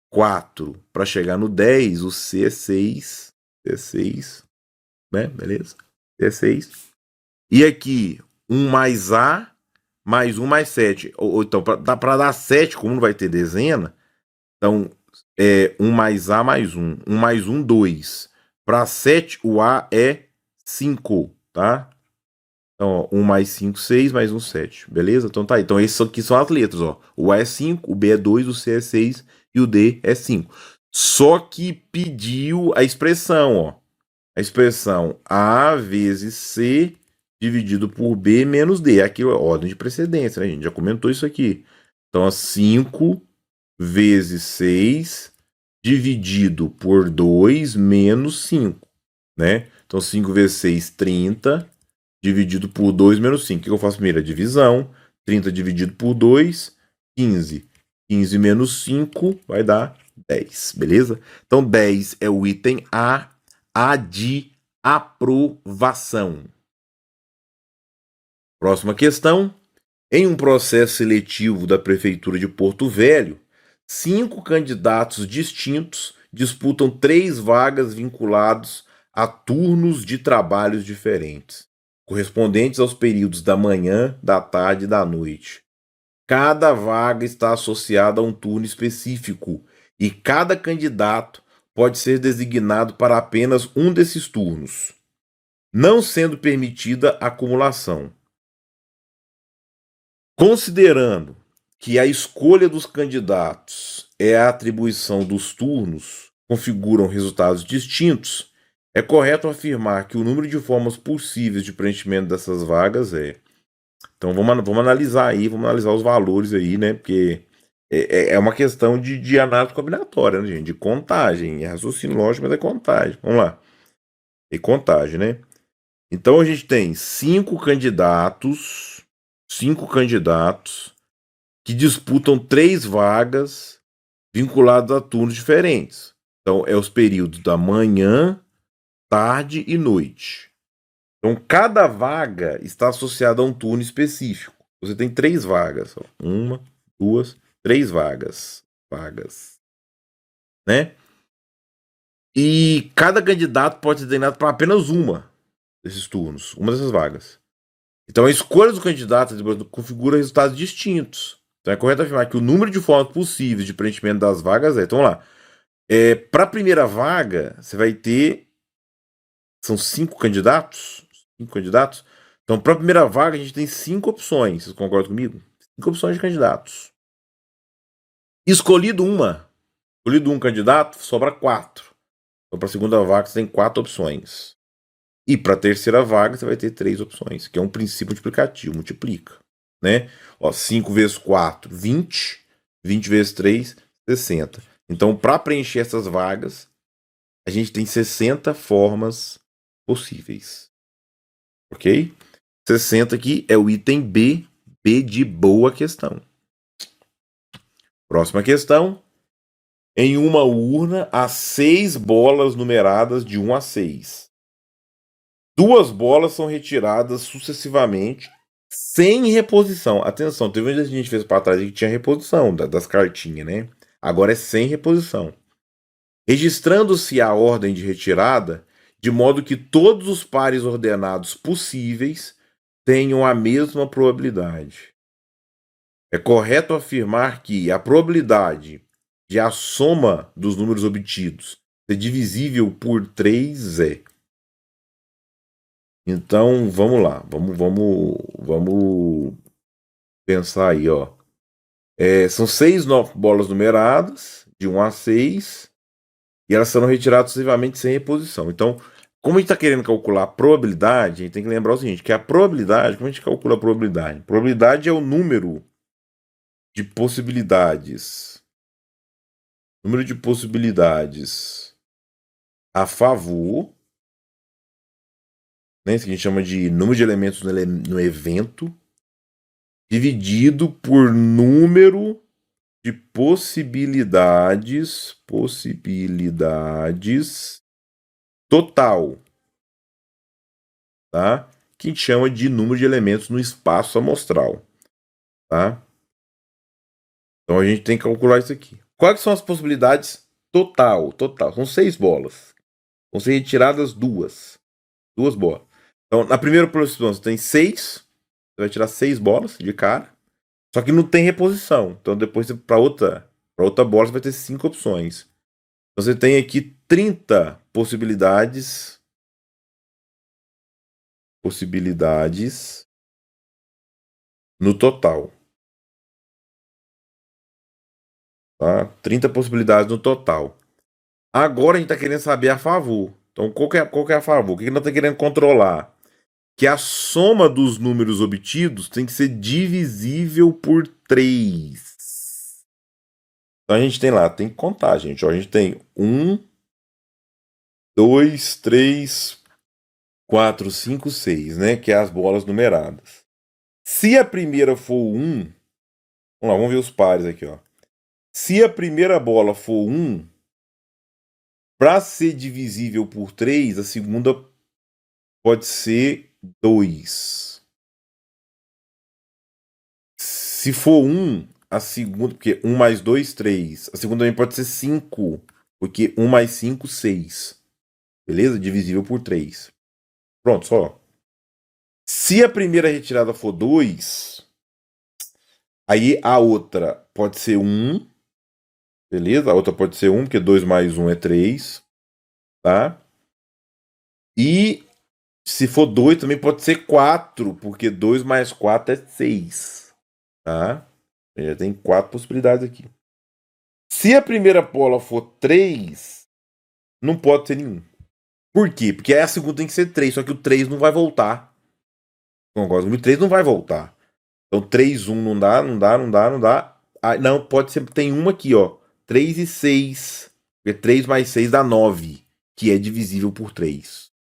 4. Para chegar no 10, o C é 6. C é 6. Né? Beleza? C é 6. E aqui, 1 mais A, mais 1 mais 7. Ou então, para dar 7, como não vai ter dezena, então, 1 mais A mais 1. 1 mais 1, 2. Para 7, o A é 5, tá? Então, ó, 1 mais 5, 6, mais 1, 7. Beleza? Então tá aí. Então, esses aqui são as letras, ó. O A é 5, o B é 2, o C é 6 e o D é 5. Só que pediu a expressão, ó. A expressão A vezes C dividido por B menos D. Aqui é a ordem de precedência, né? A gente já comentou isso aqui. Então, 5 vezes 6 dividido por 2 menos 5, né? Então, 5 vezes 6, 30, dividido por 2 menos 5. O que eu faço primeiro? A divisão. 30 dividido por 2, 15. 15 menos 5 vai dar 10, beleza? Então, 10 é o item A de aprovação. Próxima questão. Em um processo seletivo da Prefeitura de Porto Velho, 5 candidatos distintos disputam 3 vagas vinculados a turnos de trabalhos diferentes, correspondentes aos períodos da manhã, da tarde e da noite. Cada vaga está associada a um turno específico e cada candidato pode ser designado para apenas um desses turnos, não sendo permitida acumulação. Considerando que a escolha dos candidatos é a atribuição dos turnos, configuram resultados distintos, é correto afirmar que o número de formas possíveis de preenchimento dessas vagas é. Então vamos analisar aí, vamos analisar os valores aí, né? Porque é uma questão de análise combinatória, né, gente? De contagem. É raciocínio lógico, mas é contagem. Vamos lá. É contagem, né? Então a gente tem 5 candidatos que disputam 3 vagas vinculadas a turnos diferentes. Então, é os períodos da manhã, tarde e noite. Então, cada vaga está associada a um turno específico. Você tem 3 vagas. 1, 2, 3 vagas. Né? E cada candidato pode ser designado para apenas uma desses turnos, uma dessas vagas. Então, a escolha do candidato configura resultados distintos. Então, é correto afirmar que o número de formas possíveis de preenchimento das vagas é... Então, vamos lá. Para a primeira vaga, você vai ter... São 5 candidatos. 5 candidatos. Então, para a primeira vaga, a gente tem 5 opções. Vocês concordam comigo? 5 opções de candidatos. Escolhido um candidato, sobra 4. Então, para a segunda vaga, você tem 4 opções. E para a terceira vaga, você vai ter 3 opções, que é um princípio multiplicativo, multiplica. Né? 5 vezes 4, 20. 20 vezes 3, 60. Então, para preencher essas vagas, a gente tem 60 formas possíveis. Ok? 60 aqui é o item B. B de boa questão. Próxima questão. Em uma urna, há 6 bolas numeradas de 1 a 6. 2 bolas são retiradas sucessivamente, sem reposição. Atenção, teve um que a gente fez para trás que tinha reposição das cartinhas, né? Agora é sem reposição. Registrando-se a ordem de retirada, de modo que todos os pares ordenados possíveis tenham a mesma probabilidade. É correto afirmar que a probabilidade de a soma dos números obtidos ser divisível por 3 é. Então, vamos lá. Vamos pensar aí, ó. São 6 bolas numeradas, de 1 a 6, e elas serão retiradas sucessivamente sem reposição. Então, como a gente está querendo calcular a probabilidade, a gente tem que lembrar o seguinte, que a probabilidade, como a gente calcula a probabilidade? Probabilidade é o número de possibilidades. Número de possibilidades a favor, né, isso que a gente chama de número de elementos no evento, dividido por número de possibilidades total, tá? Que a gente chama de número de elementos no espaço amostral, tá? Então a gente tem que calcular isso aqui. Quais são as possibilidades total? São 6 bolas. Vão ser retiradas 2 bolas. Então, na primeira posição você tem 6. Você vai tirar 6 bolas de cara. Só que não tem reposição. Então, depois, para outra bola, você vai ter 5 opções. Então, você tem aqui 30 possibilidades no total. Tá? 30 possibilidades no total. Agora a gente está querendo saber a favor. Então, qual que é a favor? O que nós estamos querendo controlar? Que a soma dos números obtidos tem que ser divisível por 3. Então a gente tem lá, tem que contar, gente. Ó, a gente tem 1, 2, 3, 4, 5, 6, né? Que é as bolas numeradas. Se a primeira for 1, vamos lá, vamos ver os pares aqui, ó. Se a primeira bola for 1, para ser divisível por 3, a segunda pode ser 2. Se for 1, a segunda, porque 1 mais 2, 3. A segunda também pode ser 5, porque 1 mais 5, 6. Beleza? Divisível por 3. Pronto, só. Se a primeira retirada for 2, aí a outra pode ser 1. Beleza? A outra pode ser 1, porque 2 mais 1 é 3. Tá? E se for 2, também pode ser 4, porque 2 mais 4 é 6. Tá? Já tem 4 possibilidades aqui. Se a primeira bola for 3, não pode ser nenhum. Por quê? Porque aí a segunda tem que ser 3, só que o 3 não vai voltar. Concordo? O 3 não vai voltar. Então 3, 1 não dá. Ah, não, pode ser, tem uma aqui, ó. 3 e 6. Porque 3 mais 6 dá 9, que é divisível por 3.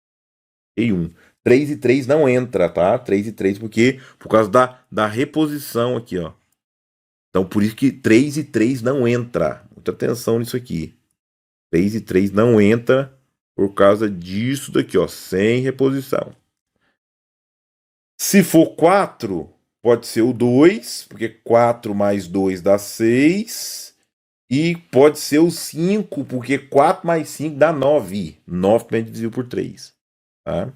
E 1. 3 e 3 não entra, tá? 3 e 3 por causa da reposição aqui, ó. Então por isso que 3 e 3 não entra. Muita atenção nisso aqui. 3 e 3 não entra por causa disso daqui, ó, sem reposição. Se for 4, pode ser o 2, porque 4 mais 2 dá 6. E pode ser o 5, porque 4 mais 5 dá 9. 9 também dividido por 3. Tá?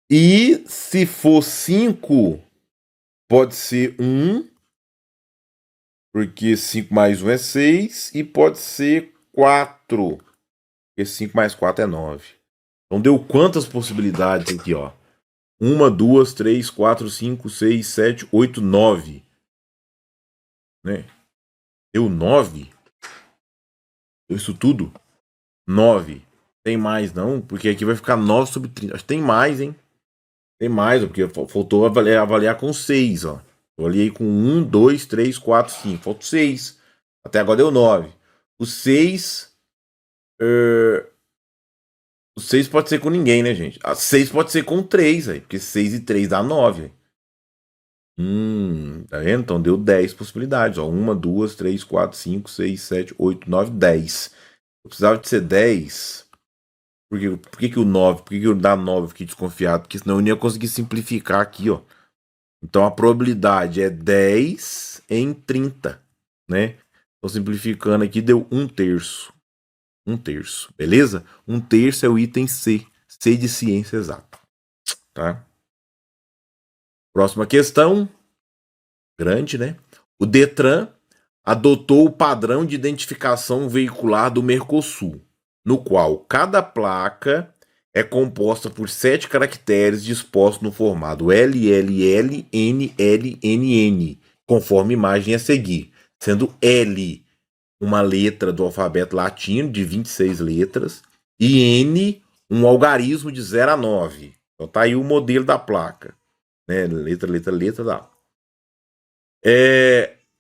E se for 5, pode ser 1, porque 5 mais 1 é 6. E pode ser 4, porque 5 mais 4 é 9. Então deu quantas possibilidades aqui, ó? 1, 2, 3, 4, 5, 6, 7, 8, 9. Né? Deu 9? Deu isso tudo? 9. Tem mais não? Porque aqui vai ficar 9 sobre 30. Acho que tem mais, hein? Tem mais, porque faltou avaliar com 6, ó. Eu olhei com 1, 2, 3, 4, 5. Falta 6. Até agora deu 9. O 6... O 6 pode ser com ninguém, né, gente? A 6 pode ser com 3, aí, porque 6 e 3 dá 9. Tá vendo? Então deu 10 possibilidades. Ó. 1, 2, 3, 4, 5, 6, 7, 8, 9, 10. Eu precisava de ser 10. Por que o 9? Por que eu dar 9? Eu fiquei desconfiado. Porque senão eu não ia conseguir simplificar aqui, ó. Então a probabilidade é 10 em 30, né? Então simplificando aqui deu 1/3. 1/3, beleza? 1/3 é o item C. C de ciência exata. Tá? Próxima questão. Grande, né? O Detran adotou o padrão de identificação veicular do Mercosul, no qual cada placa é composta por 7 caracteres dispostos no formato LLLNLNN, conforme a imagem a seguir, sendo L uma letra do alfabeto latino de 26 letras e N um algarismo de 0 a 9. Então tá aí o modelo da placa, né? Letra, letra, letra, dá.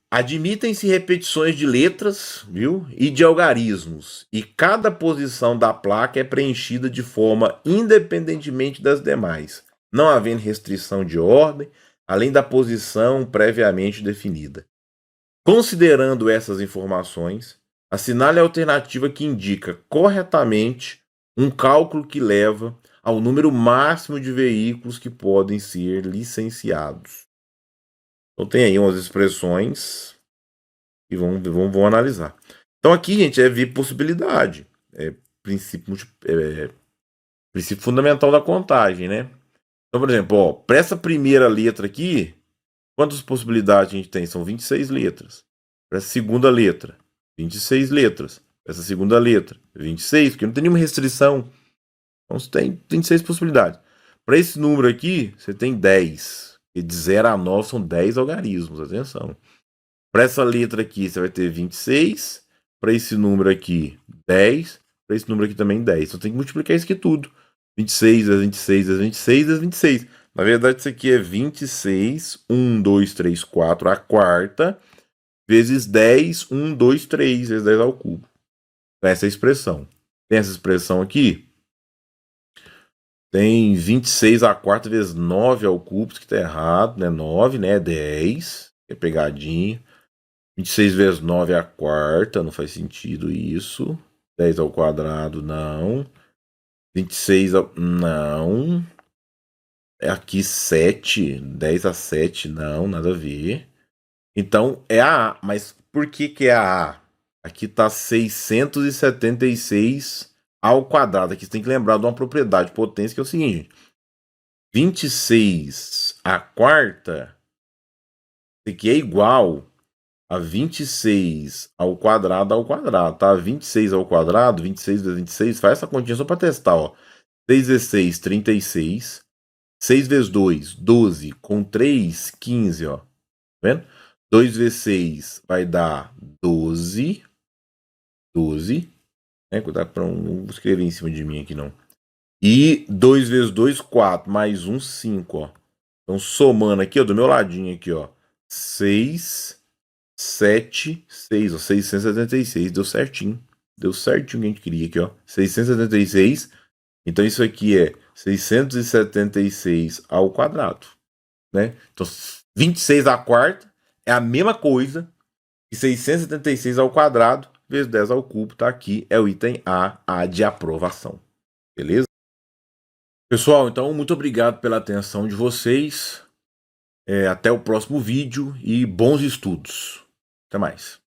Admitem-se repetições de letras, viu? E de algarismos, e cada posição da placa é preenchida de forma independentemente das demais, não havendo restrição de ordem, além da posição previamente definida. Considerando essas informações, assinale a alternativa que indica corretamente um cálculo que leva ao número máximo de veículos que podem ser licenciados. Então tem aí umas expressões e vamos analisar. Então aqui, gente, é ver possibilidade. Princípio fundamental da contagem, né? Então, por exemplo, ó, para essa primeira letra aqui, quantas possibilidades a gente tem? São 26 letras. Para essa segunda letra, 26 letras. Para essa segunda letra, 26, porque não tem nenhuma restrição. Então você tem 26 possibilidades. Para esse número aqui, você tem 10. E de 0 a 9 são 10 algarismos, atenção. Para essa letra aqui, você vai ter 26. Para esse número aqui, 10. Para esse número aqui também, 10. Então tem que multiplicar isso aqui tudo. 26 vezes 26 vezes 26 vezes 26. Na verdade, isso aqui é 26, 1, 2, 3, 4, a quarta, vezes 10, 1, 2, 3, vezes 10 ao cubo. Essa é a expressão. Tem essa expressão aqui. Tem 26 a quarta vezes 9 ao cubo, isso que tá errado, né? 9, né? 10, é pegadinha. 26 vezes 9 é a quarta, não faz sentido isso. 10 ao quadrado, não. 26 ao... não. É aqui 7, 10 a 7, não, nada a ver. Então é a A, mas por que é a A? Aqui tá 676 ao quadrado. Aqui você tem que lembrar de uma propriedade de potência que é o seguinte: 26 à quarta, isso aqui é igual a 26 ao quadrado, tá? 26 ao quadrado, 26 vezes 26, faz essa continha só para testar, ó. 6 vezes 6, 36. 6 vezes 2, 12. Com 3, 15, ó. Tá vendo? 2 vezes 6 vai dar 12. 12. Cuidado para não escrever em cima de mim aqui, não. E 2 vezes 2, 4. Mais 1, 5, ó. Então, somando aqui, ó, do meu ladinho aqui, ó. 6, 7, 6, ó. 676. Deu certinho. Deu certinho que a gente queria aqui, ó. 676. Então, isso aqui é 676 ao quadrado, né? Então, 26 à quarta é a mesma coisa que 676 ao quadrado vezes 10 ao cubo está aqui, é o item A de aprovação. Beleza? Pessoal, então muito obrigado pela atenção de vocês. Até o próximo vídeo e bons estudos. Até mais.